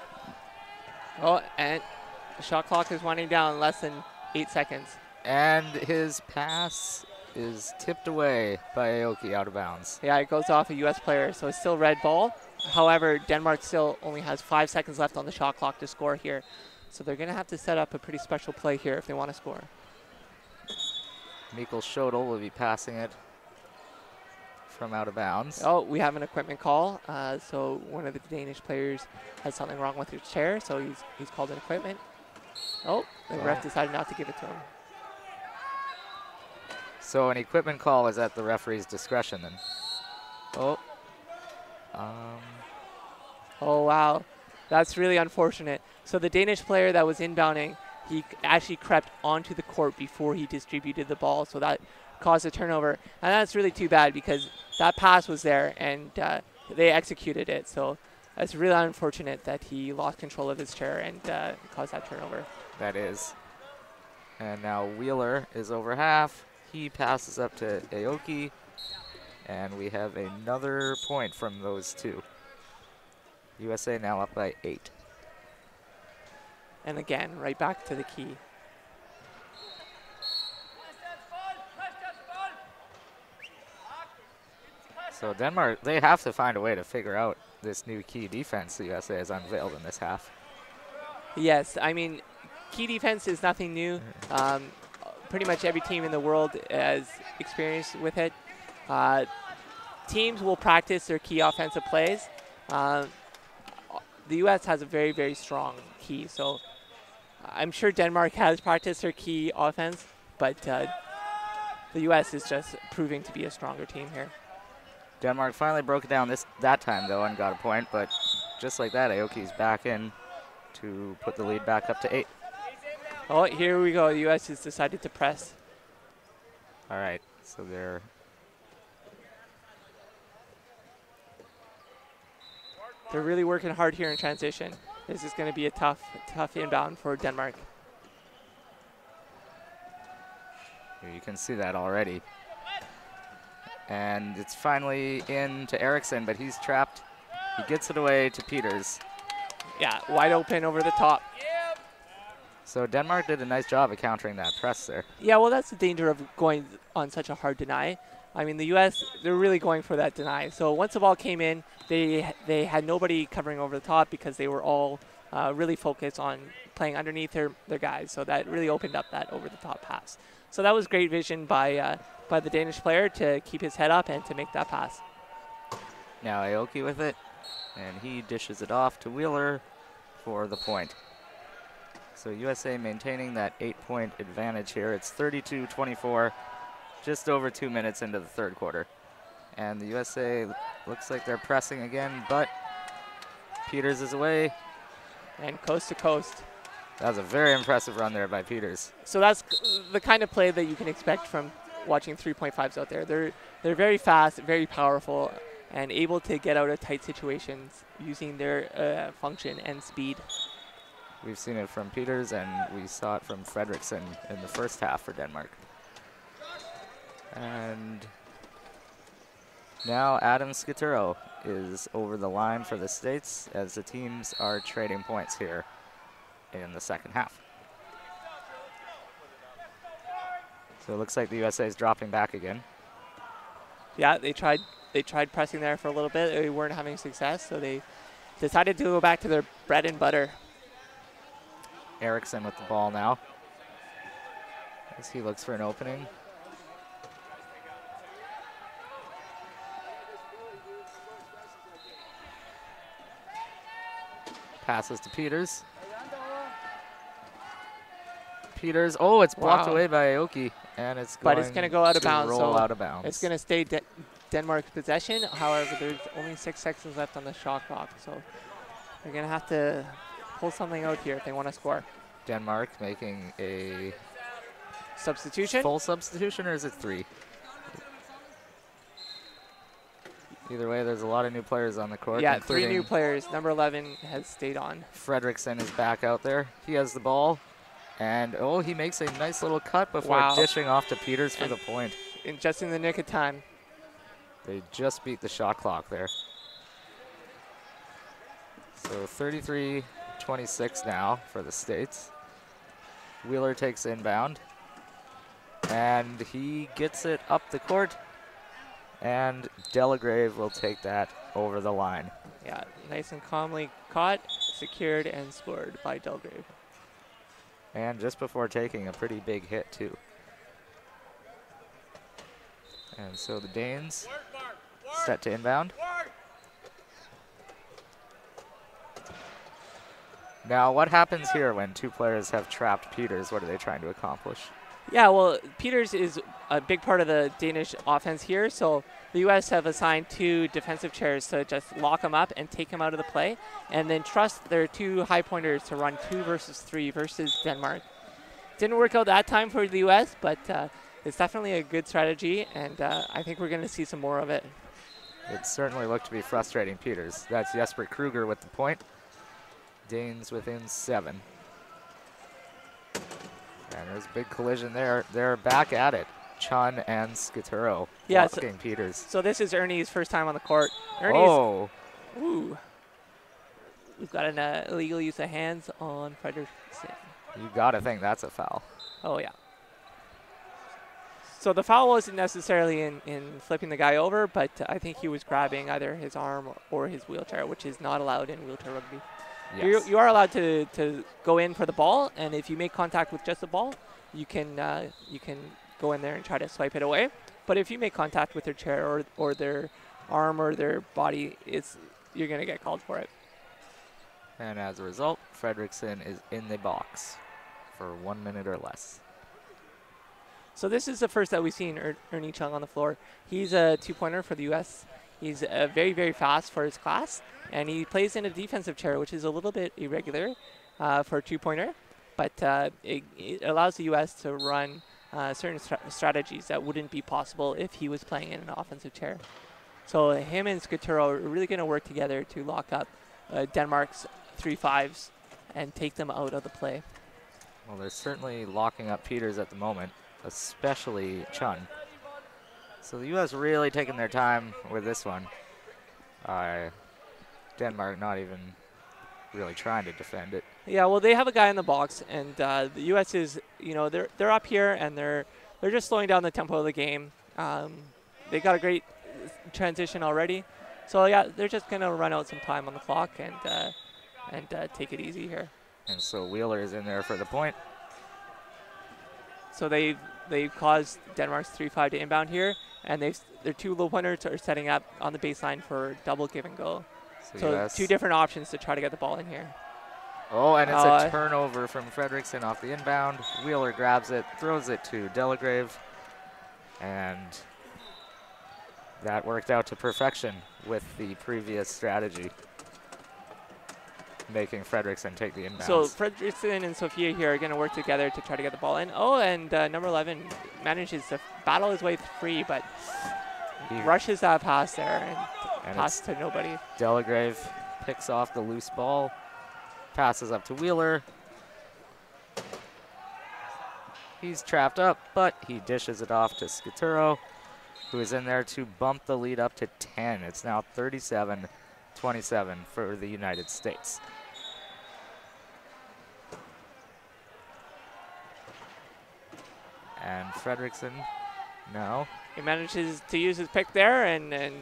Oh, and the shot clock is winding down, less than 8 seconds. And his pass is tipped away by Aoki out of bounds. Yeah, it goes off a U.S. player, so it's still red ball. However, Denmark still only has 5 seconds left on the shot clock to score here. So they're going to have to set up a pretty special play here if they want to score. Mikkel Schodel will be passing it from out of bounds. Oh, we have an equipment call. So one of the Danish players has something wrong with his chair, so he's called an equipment. Oh, the ref decided not to give it to him. So an equipment call is at the referee's discretion then. Oh. Oh, wow. That's really unfortunate. So the Danish player that was inbounding, he actually crept onto the court before he distributed the ball, so that caused a turnover. And that's really too bad because that pass was there and they executed it. So it's really unfortunate that he lost control of his chair and caused that turnover. That is. And now Wheeler is over half. He passes up to Aoki. And we have another point from those two. USA now up by 8. And again, right back to the key. So Denmark, they have to find a way to figure out this new key defense the USA has unveiled in this half. Yes, I mean, key defense is nothing new. Pretty much every team in the world has experience with it. Teams will practice their key offensive plays. The U.S. has a very, very strong key, so I'm sure Denmark has practiced their key offense, but the U.S. is just proving to be a stronger team here. Denmark finally broke it down that time, though, and got a point, but just like that, Aoki's back in to put the lead back up to 8. Oh, here we go. The U.S. has decided to press. All right, so they're really working hard here in transition. This is going to be a tough inbound for Denmark. Here you can see that already. And it's finally in to Eriksson, but he's trapped. He gets it away to Peters. Yeah, wide open over the top. So Denmark did a nice job of countering that press there. Yeah, well, that's the danger of going on such a hard deny. I mean, the U.S., they're really going for that deny. So once the ball came in, they had nobody covering over the top because they were all really focused on playing underneath their guys. So that really opened up that over-the-top pass. So that was great vision by the Danish player to keep his head up and to make that pass. Now Aoki with it, and he dishes it off to Wheeler for the point. So USA maintaining that 8-point advantage here. It's 32-24, just over 2 minutes into the third quarter. And the USA looks like they're pressing again, but Peters is away. And coast to coast. That was a very impressive run there by Peters. So that's the kind of play that you can expect from watching 3.5s out there. They're very fast, very powerful, and able to get out of tight situations using their function and speed. We've seen it from Peters, and we saw it from Fredriksson in the first half for Denmark. And now Adam Skituro is over the line for the States as the teams are trading points here in the second half. So it looks like the USA is dropping back again. Yeah, they tried pressing there for a little bit. They weren't having success, so they decided to go back to their bread and butter. Eriksson with the ball now as he looks for an opening. Passes to Peters. Peters, oh, it's blocked away by Aoki, and it's going to go out of bounds. Roll out of bounds. It's going to stay Denmark's possession. However, there's only 6 seconds left on the shot clock, so they're going to have to pull something out here if they want to score. Denmark making a substitution. Full substitution, or is it 3? Either way, there's a lot of new players on the court. Yeah, 3 new players. Number 11 has stayed on. Fredriksson is back out there. He has the ball. And, oh, he makes a nice little cut before dishing off to Peters for the point. Just in the nick of time. They just beat the shot clock there. So 33-26 now for the States. Wheeler takes inbound. And he gets it up the court. And Delagrave will take that over the line. Yeah, nice and calmly caught, secured, and scored by Delagrave. And just before taking a pretty big hit, too. And so the Danes set to inbound. Now, what happens here when 2 players have trapped Peters? What are they trying to accomplish? Yeah, well, Peters is a big part of the Danish offense here, so the U.S. have assigned 2 defensive chairs to just lock him up and take him out of the play, and then trust their 2 high pointers to run 2 versus 3 versus Denmark. Didn't work out that time for the U.S., but it's definitely a good strategy, and I think we're going to see some more of it. It certainly looked to be frustrating Peters. That's Jesper Kruger with the point. Danes within 7. And there's a big collision there. They're back at it. Chun and Skituro blocking Peters. So this is Ernie's first time on the court. Ernie's, oh. Ooh. we've got an illegal use of hands on Fredrickson. You got to think that's a foul. Oh, yeah. So the foul wasn't necessarily in flipping the guy over, but I think he was grabbing either his arm or his wheelchair, which is not allowed in wheelchair rugby. Yes. You are allowed to go in for the ball, and if you make contact with just the ball, you can go in there and try to swipe it away. But if you make contact with their chair or their arm or their body, you're going to get called for it. And as a result, Fredrickson is in the box for 1 minute or less. So this is the first that we've seen Ernie Chung on the floor. He's a two-pointer for the U.S. He's very, very fast for his class, and he plays in a defensive chair, which is a little bit irregular for a two-pointer, but it allows the U.S. to run certain strategies that wouldn't be possible if he was playing in an offensive chair. So him and Scaturo are really going to work together to lock up Denmark's 3-5s and take them out of the play. Well, they're certainly locking up Peters at the moment, especially Chun. So the U.S. really taking their time with this one. Denmark not even really trying to defend it. Yeah, well, they have a guy in the box, and the U.S. is, they're up here and they're just slowing down the tempo of the game. They got a great transition already, so yeah, they're just gonna run out some time on the clock and take it easy here. And so Wheeler is in there for the point. So they've caused Denmark's 3-5 to inbound here, and their two low pointers are setting up on the baseline for double give and go. So two different options to try to get the ball in here. Oh, and it's a turnover from Fredrickson off the inbound. Wheeler grabs it, throws it to Delagrave, and that worked out to perfection with the previous strategy, making Fredrickson take the inbound. So Fredrickson and Sophia here are going to work together to try to get the ball in. Oh, and number 11 manages to battle his way free, but he rushes that pass there and pass to nobody. Delagrave picks off the loose ball, passes up to Wheeler. He's trapped up, but he dishes it off to Scaturo, who is in there to bump the lead up to 10. It's now 37-27 for the United States. And Fredrickson now. He manages to use his pick there and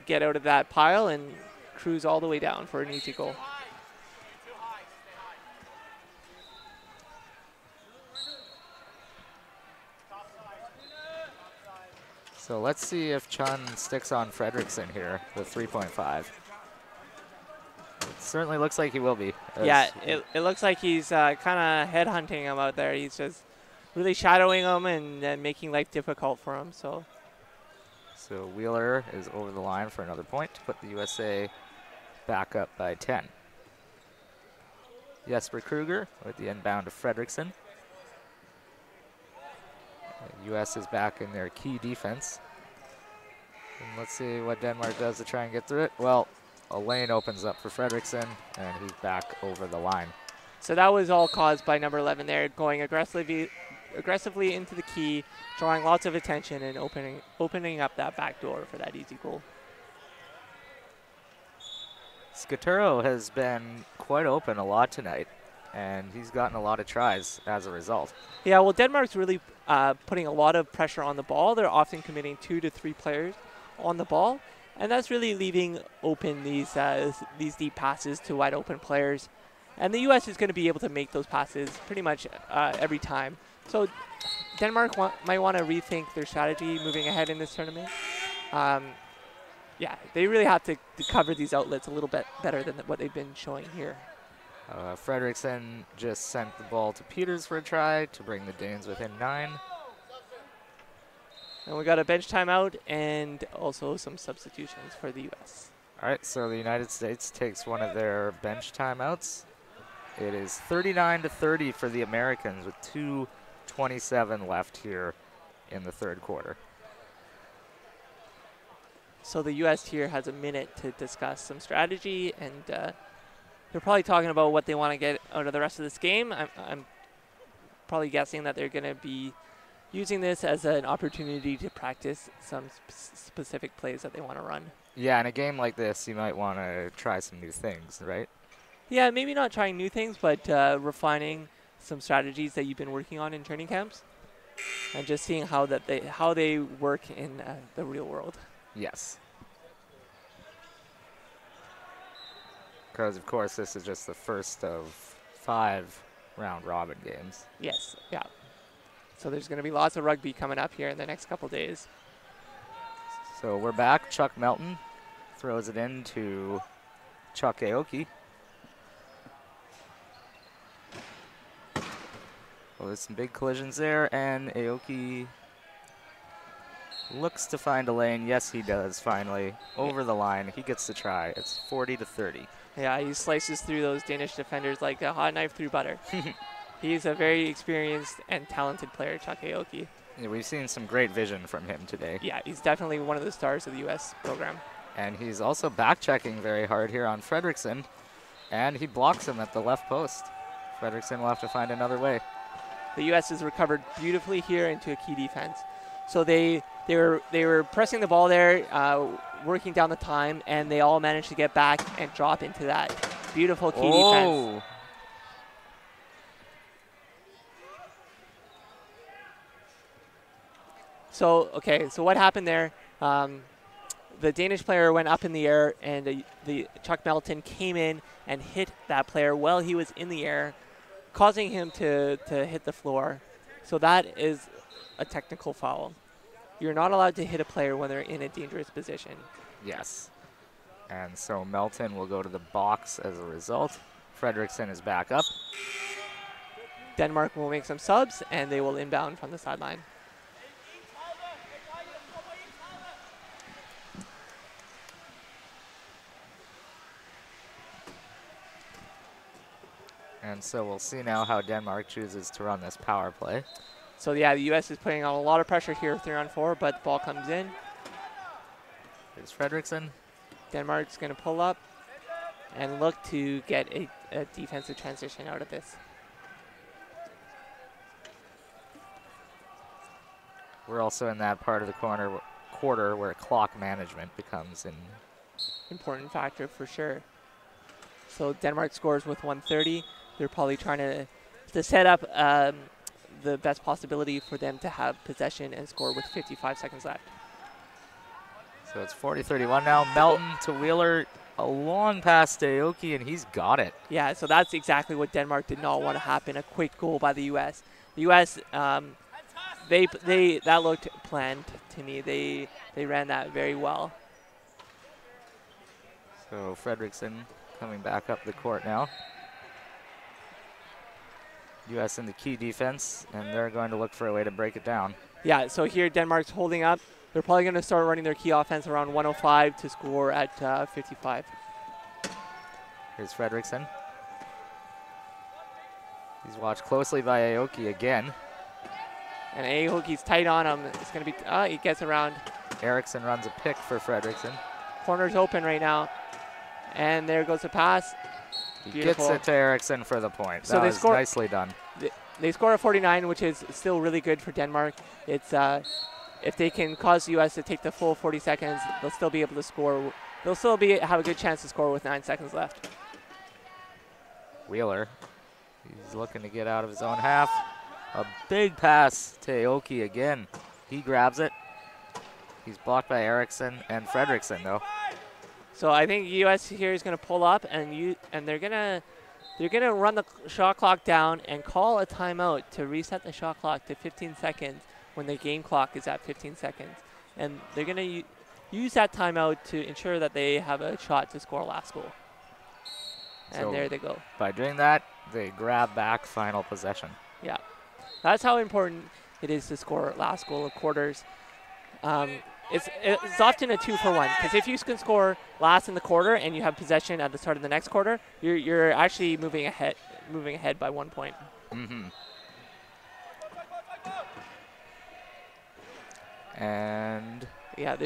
get out of that pile and cruise all the way down for an easy goal. So let's see if Chun sticks on Fredrickson here with 3.5. It certainly looks like he will be. Yeah, it looks like he's kind of headhunting him out there. He's just really shadowing him and making life difficult for him. So Wheeler is over the line for another point to put the USA back up by 10. Jesper Kruger with the inbound to Fredrickson. The U.S. is back in their key defense. And let's see what Denmark does to try and get through it. Well, a lane opens up for Fredrickson, and he's back over the line. So that was all caused by number 11 there, going aggressively into the key, drawing lots of attention and opening up that back door for that easy goal. Scaturo has been quite open a lot tonight, and he's gotten a lot of tries as a result. Yeah, well, Denmark's really putting a lot of pressure on the ball. They're often committing 2 to 3 players on the ball, and that's really leaving open these deep passes to wide open players. And the U.S. is going to be able to make those passes pretty much every time. So Denmark might want to rethink their strategy moving ahead in this tournament. Yeah, they really have to cover these outlets a little bit better than what they've been showing here. Fredrickson just sent the ball to Peters for a try to bring the Danes within 9. And we got a bench timeout and also some substitutions for the U.S. All right, so the United States takes one of their bench timeouts. It is 39-30 for the Americans with 2:27 left here in the third quarter. So the U.S. here has a minute to discuss some strategy, and they're probably talking about what they want to get out of the rest of this game. I'm probably guessing that they're going to be using this as an opportunity to practice some specific plays that they want to run. Yeah, in a game like this, you might want to try some new things, right? Yeah, maybe not trying new things, but refining some strategies that you've been working on in training camps, and just seeing how they work in the real world. Yes. Because, of course, this is just the first of 5 round-robin games. Yes, yeah. So there's going to be lots of rugby coming up here in the next couple days. So we're back. Chuck Melton throws it in to Chuck Aoki. Well, there's some big collisions there, and Aoki looks to find a lane. Yes, he does, finally. Over the line. He gets the try. It's 40-30. Yeah, he slices through those Danish defenders like a hot knife through butter. He's a very experienced and talented player, Chuck Aoki. Yeah, we've seen some great vision from him today. Yeah, he's definitely one of the stars of the U.S. program. And he's also back-checking very hard here on Fredrickson, and he blocks him at the left post. Fredrickson will have to find another way. The U.S. has recovered beautifully here into a key defense. So they were pressing the ball there, working down the time, and they all managed to get back and drop into that beautiful key defense. So, okay, so what happened there? The Danish player went up in the air, and the Chuck Melton came in and hit that player while he was in the air, causing him to hit the floor. So that is a technical foul. You're not allowed to hit a player when they're in a dangerous position. Yes. And so Melton will go to the box as a result. Fredrickson is back up. Denmark will make some subs, and they will inbound from the sideline. And so we'll see now how Denmark chooses to run this power play. So yeah, the U.S. is putting on a lot of pressure here, 3-on-4, but the ball comes in. Here's Fredrickson. Denmark's going to pull up and look to get a defensive transition out of this. We're also in that part of the quarter where clock management becomes an important factor for sure. So Denmark scores with 1:30. They're probably trying to set up the best possibility for them to have possession and score with 55 seconds left. So it's 40-31 now. Melton to Wheeler, a long pass to Aoki, and he's got it. Yeah, so that's exactly what Denmark did not want to happen, a quick goal by the U.S. The U.S., that looked planned to me. They ran that very well. So Fredrickson coming back up the court now. U.S. in the key defense, and they're going to look for a way to break it down. Yeah, so here Denmark's holding up. They're probably going to start running their key offense around 105 to score at 55. Here's Fredrickson. He's watched closely by Aoki again. And Aoki's tight on him. It's going to be, he gets around. Erickson runs a pick for Fredrickson. Corner's open right now. And there goes the pass. He gets it to Erickson for the point. So that they was score, nicely done. They score a 49, which is still really good for Denmark. It's if they can cause the U.S. to take the full 40 seconds, they'll still be able to score. They'll still have a good chance to score with 9 seconds left. Wheeler, he's looking to get out of his own half. A big pass to Aoki again. He grabs it. He's blocked by Erickson and Fredrickson, though. So I think U.S. here is going to pull up, and they're gonna run the shot clock down and call a timeout to reset the shot clock to 15 seconds when the game clock is at 15 seconds. And they're going to use that timeout to ensure that they have a shot to score last goal. And so there they go. By doing that, they grab back final possession. Yeah. That's how important it is to score last goal of quarters. It's often a 2-for-1, because if you can score last in the quarter and you have possession at the start of the next quarter, you're actually moving ahead by 1 point. Mm-hmm. And yeah,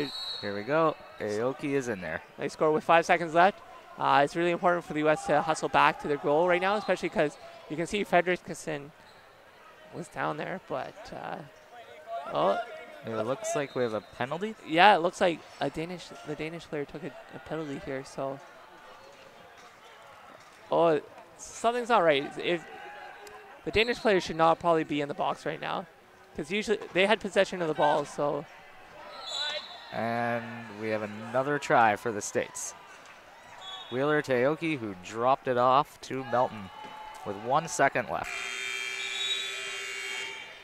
here we go. Aoki is in there. They score with 5 seconds left. It's really important for the U.S. to hustle back to their goal right now, especially because you can see Fredrickson was down there, but it looks like we have a penalty. Yeah, it looks like the Danish player took a penalty here. So Oh, something's not right. If the Danish players should not probably be in the box right now, because usually they had possession of the ball. So. And we have another try for the States. Wheeler to Aoki, who dropped it off to Melton with 1 second left.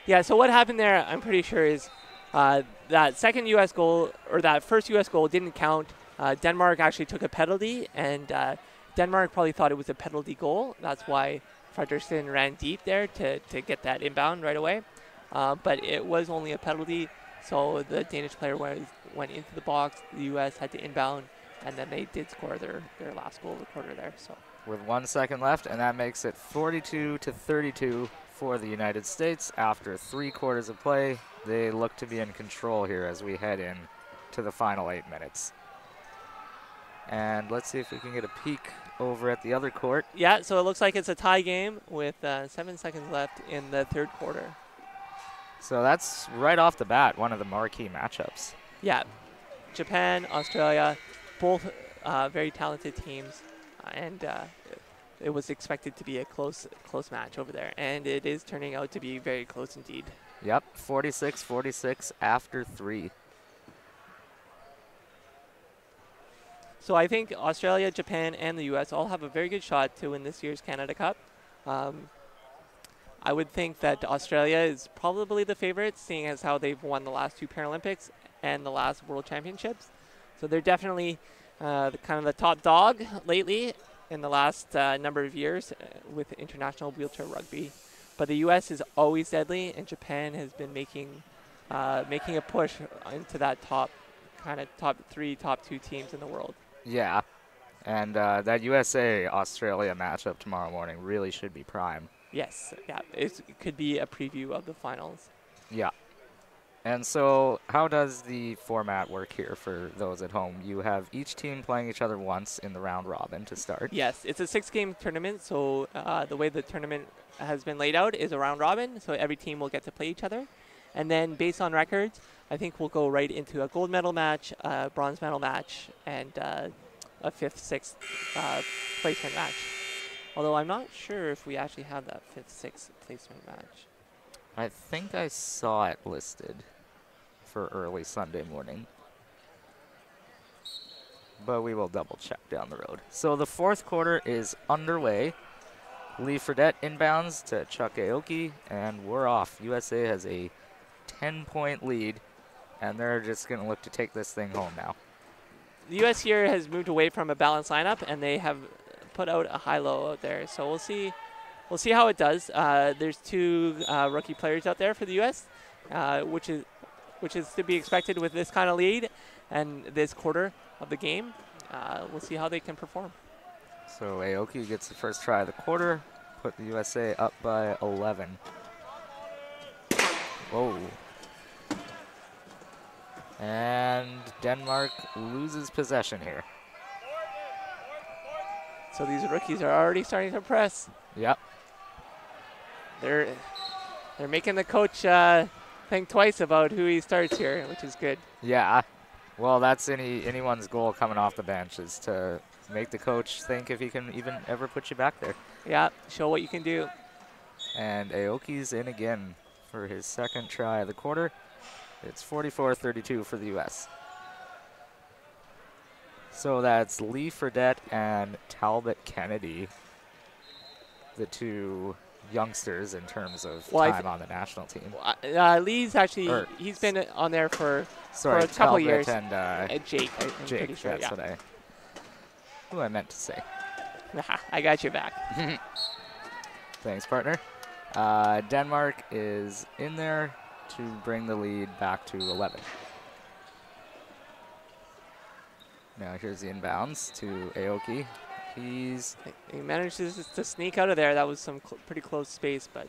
Yeah, so what happened there, I'm pretty sure, is that second U.S. goal, or that first U.S. goal didn't count. Denmark actually took a penalty, and Denmark probably thought it was a penalty goal. That's why Fredriksson ran deep there to get that inbound right away. But it was only a penalty, so the Danish player went into the box. The U.S. had to inbound, and then they did score their last goal of the quarter there. So with 1 second left, and that makes it 42-32 for the United States. After 3 quarters of play, they look to be in control here as we head in to the final 8 minutes. And let's see if we can get a peek over at the other court. Yeah, so it looks like it's a tie game with 7 seconds left in the third quarter. So that's right off the bat one of the marquee matchups. Yeah, Japan, Australia, both very talented teams, and it was expected to be a close match over there, and it is turning out to be very close indeed. Yep, 46-46 after 3. So I think Australia, Japan, and the U.S. all have a very good shot to win this year's Canada Cup. I would think that Australia is probably the favorite, seeing as how they've won the last 2 Paralympics and the last World Championships. So they're definitely kind of the top dog lately in the last number of years with international wheelchair rugby. But the U.S. is always deadly, and Japan has been making a push into that top 3, top 2 teams in the world. Yeah, and that USA-Australia matchup tomorrow morning really should be prime. Yes, yeah, it could be a preview of the finals. Yeah. And so how does the format work here for those at home? You have each team playing each other once in the round robin to start. Yes, it's a 6-game tournament, so the way the tournament has been laid out is a round robin, so every team will get to play each other. And then based on records, I think we'll go right into a gold medal match, a bronze medal match, and a 5th, 6th placement match. Although I'm not sure if we actually have that 5th, 6th placement match. I think I saw it listed for early Sunday morning, but we will double check down the road. So the 4th quarter is underway. Lee Fredette inbounds to Chuck Aoki, and we're off. USA has a 10-point lead, and they're just going to look to take this thing home now. The U.S. here has moved away from a balanced lineup, and they have put out a high-low out there. So we'll see how it does. There's 2 rookie players out there for the U.S., which is to be expected with this kind of lead and this quarter of the game. We'll see how they can perform. So Aoki gets the first try of the quarter, put the USA up by 11. Whoa. And Denmark loses possession here. So these rookies are already starting to press. Yep. They're making the coach think twice about who he starts here, which is good. Yeah. Well, that's anyone's goal coming off the bench, is to make the coach think if he can even ever put you back there. Yeah, show what you can do. And Aoki's in again for his 2nd try of the quarter. It's 44-32 for the U.S. So that's Lee Fredette and Talbot Kennedy, the 2 youngsters in terms of time on the national team. Lee's actually, he's been on there for a couple Talbot years. And Jake, I'm Jake, pretty sure, that's who I meant to say. I got you back. Thanks, partner. Denmark is in there to bring the lead back to 11. Now here's the inbounds to Aoki. He manages to sneak out of there. That was some pretty close space, but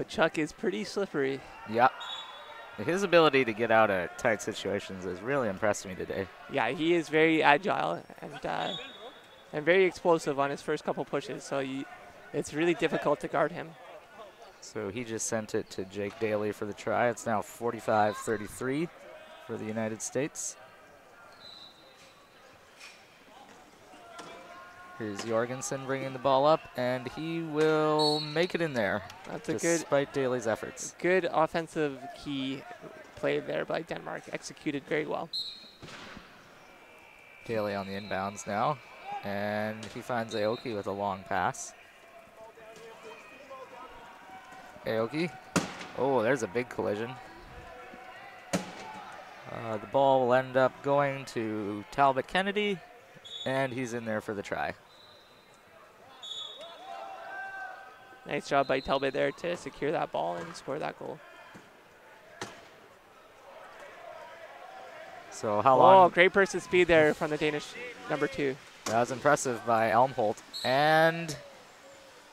Chuck is pretty slippery. Yep. His ability to get out of tight situations has really impressed me today. Yeah, he is very agile and very explosive on his first couple pushes, so it's really difficult to guard him. So he just sent it to Jake Daly for the try. It's now 45-33 for the United States. Here's Jorgensen bringing the ball up, and he will make it in there. That's a despite Daly's efforts. good offensive key play there by Denmark. Executed very well. Daly on the inbounds now, and he finds Aoki with a long pass. Aoki. Oh, there's a big collision. The ball will end up going to Talbot Kennedy, and he's in there for the try. Nice job by Talbot there to secure that ball and score that goal. So how long? Oh, great burst of speed there from the Danish number 2. That was impressive by Elmholt. And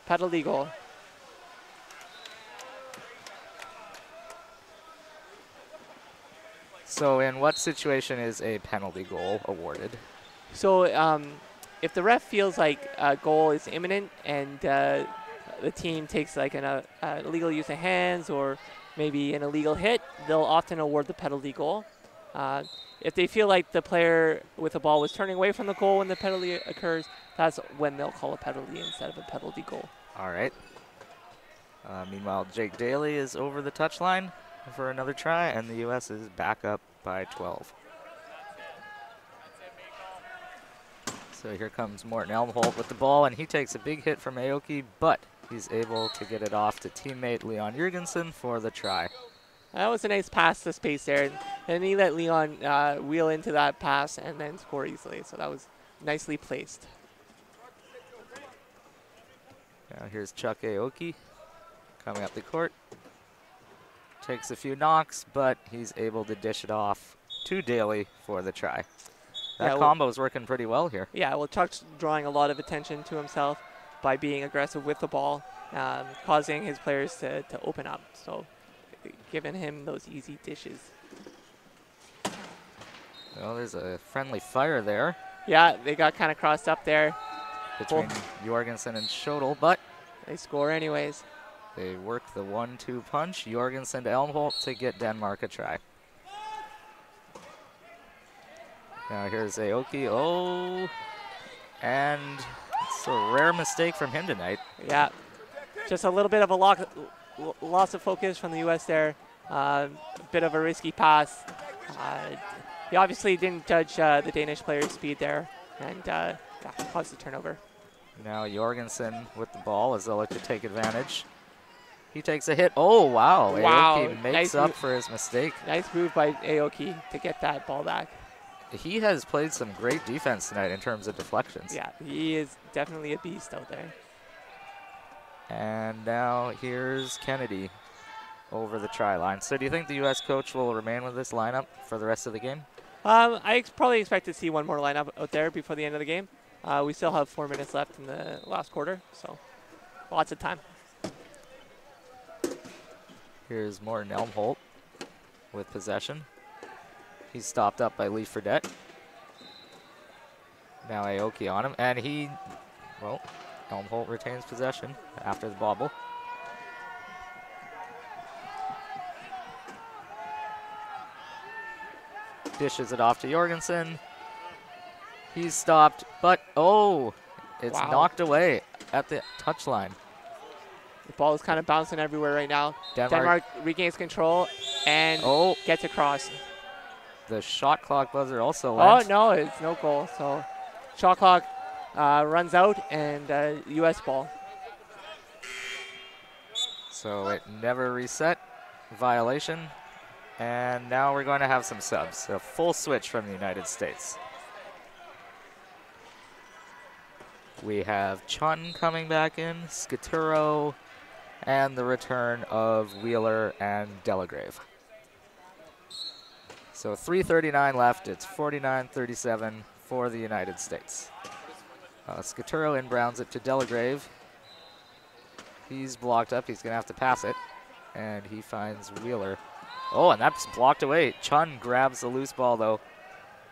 penalty goal. so in what situation is a penalty goal awarded? So if the ref feels like a goal is imminent and the team takes like an illegal use of hands or maybe an illegal hit, they'll often award the penalty goal. If they feel like the player with the ball was turning away from the goal when the penalty occurs, that's when they'll call a penalty instead of a penalty goal. All right. Meanwhile, Jake Daly is over the touchline for another try, and the U.S. is back up by 12. So here comes Morten Elmholt with the ball, and he takes a big hit from Aoki, but he's able to get it off to teammate Leon Jurgensen for the try. That was a nice pass to space there, and he let Leon wheel into that pass and then score easily, so that was nicely placed. Now here's Chuck Aoki coming up the court. Takes a few knocks, but he's able to dish it off to Daly for the try. That combo's working pretty well here. Yeah, well, Chuck's drawing a lot of attention to himself by being aggressive with the ball, causing his players to open up. So giving him those easy dishes. Well, there's a friendly fire there. Yeah, they got kind of crossed up there. Between Jorgensen and Schotel, but they score anyways. They work the 1-2 punch. Jorgensen to Elmholt to get Denmark a try. Now here's Aoki. Oh, and it's a rare mistake from him tonight. Yeah, just a little bit of a loss of focus from the U.S. there. A bit of a risky pass. He obviously didn't judge the Danish player's speed there, and caused the turnover. Now Jorgensen with the ball as they'll look to take advantage. He takes a hit. Oh, wow. Aoki makes up for his mistake. Nice move by Aoki to get that ball back. He has played some great defense tonight in terms of deflections. Yeah, he is definitely a beast out there. And now here's Kennedy over the try line. So do you think the U.S. coach will remain with this lineup for the rest of the game? I probably expect to see one more lineup out there before the end of the game. We still have 4 minutes left in the last quarter, so lots of time. Here's Morten Elmholt with possession. He's stopped up by Lee Fredette. Now Aoki on him, and Elmholt retains possession after the bobble. Dishes it off to Jorgensen. He's stopped, but it's knocked away at the touchline. The ball is kind of bouncing everywhere right now. Denmark regains control and gets across. The shot clock buzzer also went. Oh, no, it's no goal. So shot clock runs out and U.S. ball. So it never reset. Violation. And now we're going to have some subs. A full switch from the United States. We have Chun coming back in, Scaturo, and the return of Wheeler and Delagrave. So 3:39 left. It's 49-37 for the United States. Scaturo inbounds it to Delagrave. He's blocked up. He's going to have to pass it. And he finds Wheeler. Oh, and that's blocked away. Chun grabs the loose ball, though.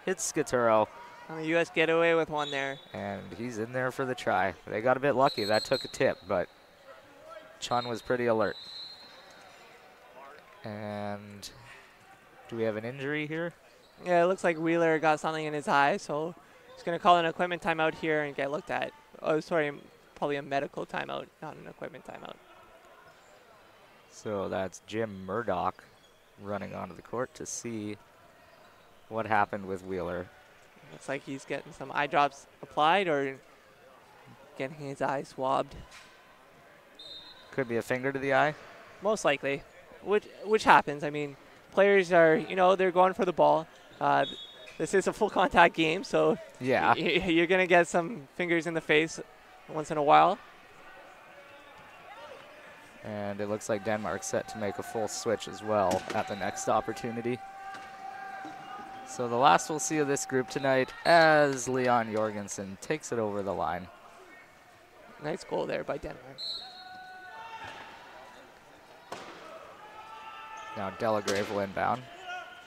Hits Scaturo. And the U.S. get away with one there. And he's in there for the try. They got a bit lucky. That took a tip, but Chun was pretty alert. And do we have an injury here? Yeah, it looks like Wheeler got something in his eye, so he's going to call an equipment timeout here and get looked at Oh, sorry, probably a medical timeout, not an equipment timeout. So that's Jim Murdoch running onto the court to see what happened with Wheeler. Looks like he's getting some eye drops applied or getting his eye swabbed. Could be a finger to the eye. Most likely, which happens. I mean, players are, they're going for the ball. This is a full contact game, so yeah, you're going to get some fingers in the face once in a while. And it looks like Denmark's set to make a full switch as well at the next opportunity. So the last we'll see of this group tonight as Leon Jorgensen takes it over the line. Nice goal there by Denmark. Now Delagrave will inbound.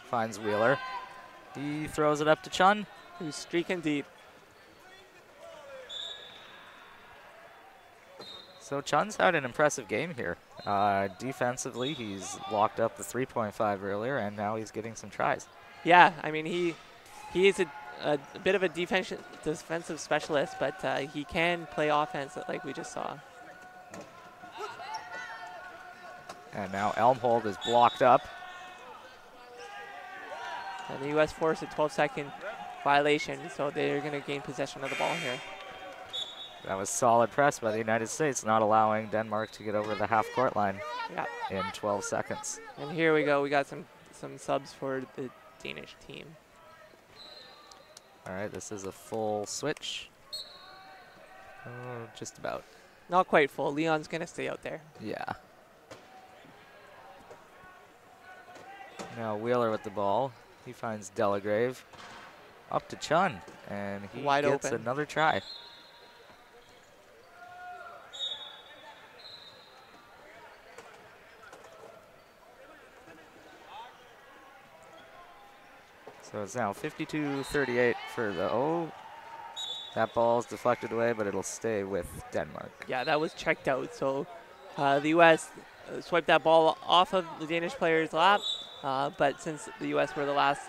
Finds Wheeler. He throws it up to Chun. Who's streaking deep. So Chun's had an impressive game here. Defensively, he's locked up the 3.5 earlier, and now he's getting some tries. Yeah, I mean, he is a bit of a defensive specialist, but he can play offense like we just saw. And now Elmhold is blocked up. And the U.S. forced a 12-second violation, so they're going to gain possession of the ball here. That was solid press by the United States, not allowing Denmark to get over the half-court line in 12 seconds. And here we go. We got some subs for the Danish team. All right, this is a full switch. Just about. Not quite full. Leon's going to stay out there. Yeah. Now Wheeler with the ball. He finds Delagrave. Up to Chun, and he Wide gets open. another try. So it's now 52-38 for the that ball's deflected away, but it'll stay with Denmark. Yeah, that was checked out. So the U.S. Swiped that ball off of the Danish player's lap, but since the U.S. were the last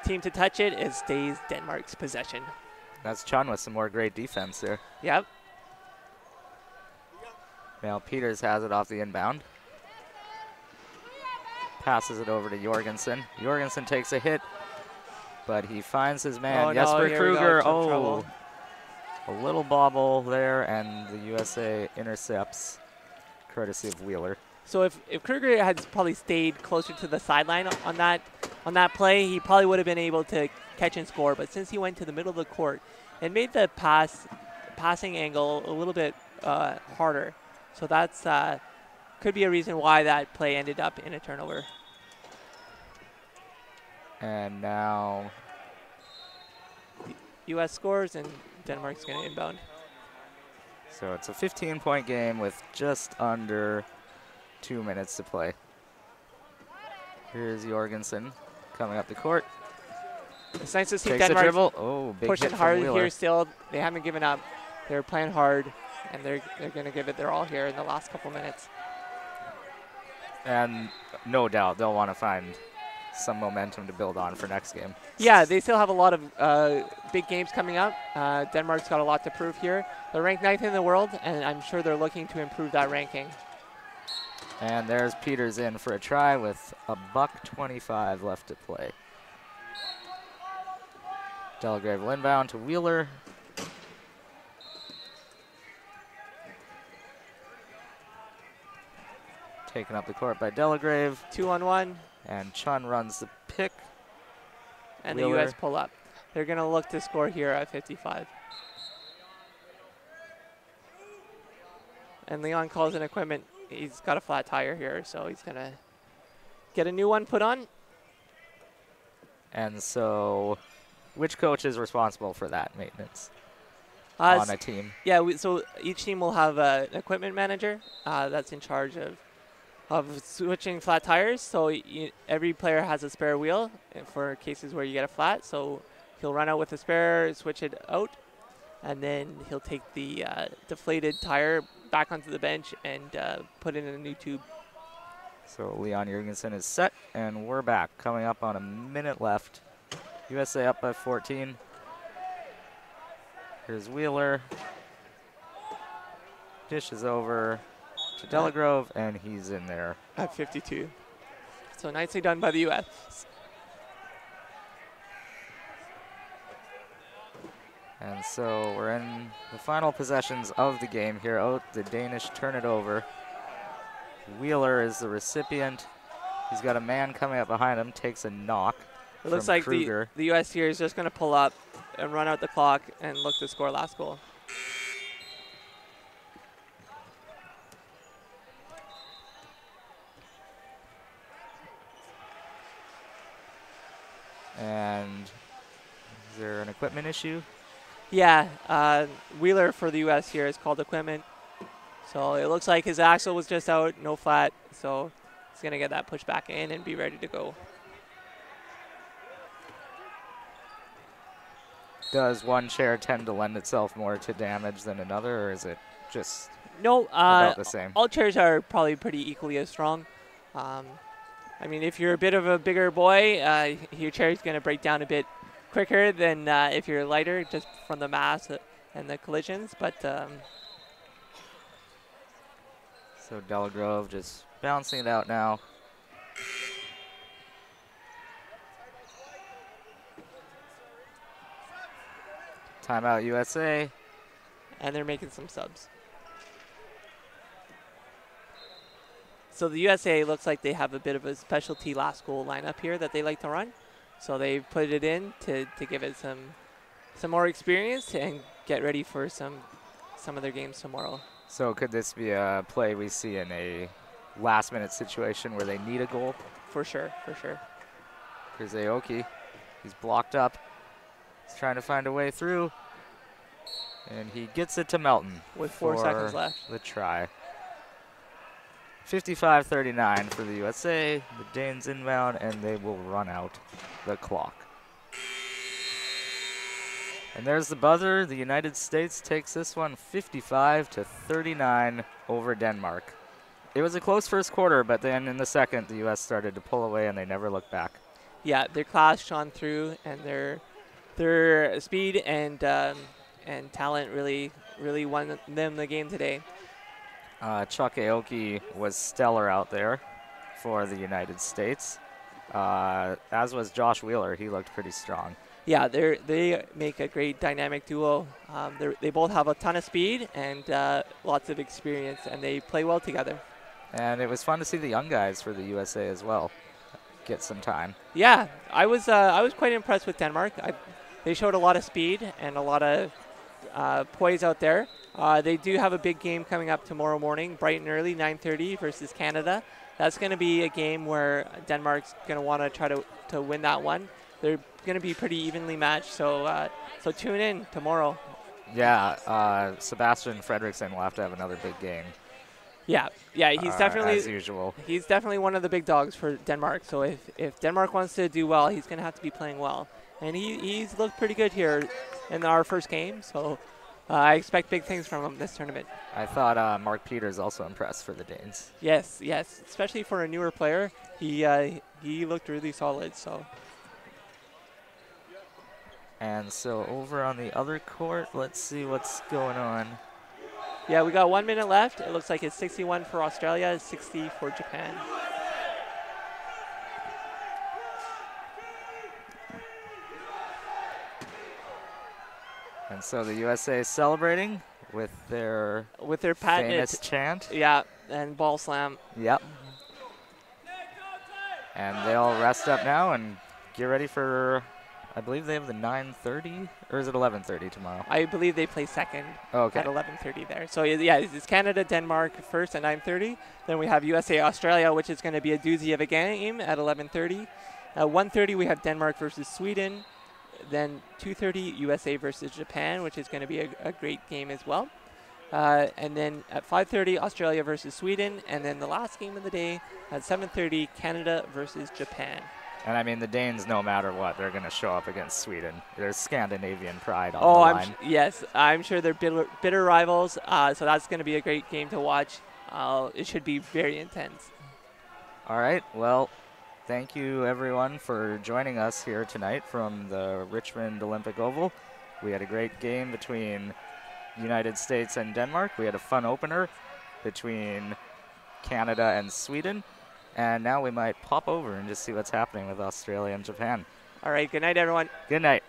team to touch it, it stays Denmark's possession. That's Chun with some more great defense there. Yep. Now Peters has it off the inbound. Passes it over to Jorgensen. Jorgensen takes a hit, but he finds his man, Jesper Kruger. A little bobble there, and the USA intercepts, courtesy of Wheeler. So if Kruger had probably stayed closer to the sideline on that play, he probably would have been able to catch and score. But since he went to the middle of the court, it made the passing angle a little bit harder. So that's could be a reason why that play ended up in a turnover. And now U.S. scores, and Denmark's going to inbound. So it's a 15-point game with just under 2 minutes to play. Here's Jorgensen coming up the court. It's nice to see Takes Denmark big pushing hit hard Wheeler. here still. They haven't given up. They're playing hard, and they're going to give it their all here in the last couple minutes. And no doubt they'll want to find some momentum to build on for next game. Yeah, they still have a lot of big games coming up. Denmark's got a lot to prove here. They're ranked 9th in the world, and I'm sure they're looking to improve that ranking. And there's Peters in for a try with $1:25 left to play. Delagrave will inbound to Wheeler. Taken up the court by Delagrave. 2-on-1. And Chun runs the pick. And Wheeler. the U.S. pull up. They're going to look to score here at 55. And Leon calls in equipment. He's got a flat tire here, so he's going to get a new one put on. And so, which coach is responsible for that maintenance on a team? Yeah, so each team will have an equipment manager that's in charge of switching flat tires. So every player has a spare wheel for cases where you get a flat. So he'll run out with a spare, switch it out, and then he'll take the deflated tire back onto the bench and put it in a new tube. So Leon Jorgensen is set, and we're back. Coming up on a minute left. USA up by 14. Here's Wheeler. Dishes over to Delagrove, and he's in there. At 52. So nicely done by the U.S. And so we're in the final possessions of the game here. Oh, the Danish turn it over. Wheeler is the recipient. He's got a man coming up behind him, takes a knock. It looks like Kruger. the U.S. here is just going to pull up and run out the clock and look to score last goal. And is there an equipment issue? Yeah, Wheeler for the U.S. here is called equipment. So it looks like his axle was just out, no flat. So he's going to get that pushed back in and be ready to go. Does one chair tend to lend itself more to damage than another, or is it just no, about the same? All chairs are probably pretty equally as strong. I mean, if you're a bit of a bigger boy, your chair is going to break down a bit quicker than if you're lighter, just from the mass and the collisions. But so Delagrove just bouncing it out now. Timeout USA. And they're making some subs. So the USA looks like they have a bit of a specialty last goal lineup here that they like to run. So they put it in to give it some more experience and get ready for some of their games tomorrow. So could this be a play we see in a last-minute situation where they need a goal? For sure, for sure. Here's Aoki. He's blocked up. He's trying to find a way through. And he gets it to Melton. With 4 seconds left. The try. 55-39 for the USA. The Danes inbound, and they will run out the clock. And there's the buzzer. The United States takes this one 55-39 over Denmark. It was a close first quarter, but then in the second, the U.S. started to pull away, and they never looked back. Yeah, their class shone through, and their speed and talent really won them the game today. Chuck Aoki was stellar out there for the United States, as was Josh Wheeler. He looked pretty strong. Yeah, they make a great dynamic duo. They both have a ton of speed and lots of experience, and they play well together. And it was fun to see the young guys for the USA as well get some time. Yeah, I was quite impressed with Denmark. They showed a lot of speed and a lot of poise out there. They do have a big game coming up tomorrow morning, bright and early, 9:30 versus Canada. That's going to be a game where Denmark's going to want to try to win that one. They're going to be pretty evenly matched, so tune in tomorrow. Yeah, Sebastian Fredriksson will have to have another big game. Yeah, he's definitely, as usual. He's definitely one of the big dogs for Denmark. So if Denmark wants to do well, he's going to have to be playing well. And he's looked pretty good here in our first game, so I expect big things from him this tournament. I thought Mark Peters also impressed for the Danes. Yes, especially for a newer player, he looked really solid. So. And so over on the other court, let's see what's going on. Yeah, we got 1 minute left. It looks like it's 61 for Australia, 60 for Japan. And so the USA is celebrating with their patented famous chant. Yeah, and ball slam. Yep. And they'll rest up now and get ready for, I believe they have the 9:30, or is it 11:30 tomorrow? I believe they play second at 11:30 there. So yeah, it's Canada, Denmark first at 9:30. Then we have USA, Australia, which is going to be a doozy of a game at 11:30. At 1:30 we have Denmark versus Sweden. Then 2:30 USA versus Japan, which is going to be a great game as well. And then at 5:30 Australia versus Sweden, and then the last game of the day at 7:30 Canada versus Japan. And I mean, the Danes, no matter what, they're going to show up against Sweden. There's Scandinavian pride on the line. Yes, I'm sure they're bitter rivals, so that's going to be a great game to watch. It should be very intense. All right, well, thank you, everyone, for joining us here tonight from the Richmond Olympic Oval. We had a great game between United States and Denmark. We had a fun opener between Canada and Sweden. And now we might pop over and just see what's happening with Australia and Japan. All right, good night, everyone. Good night.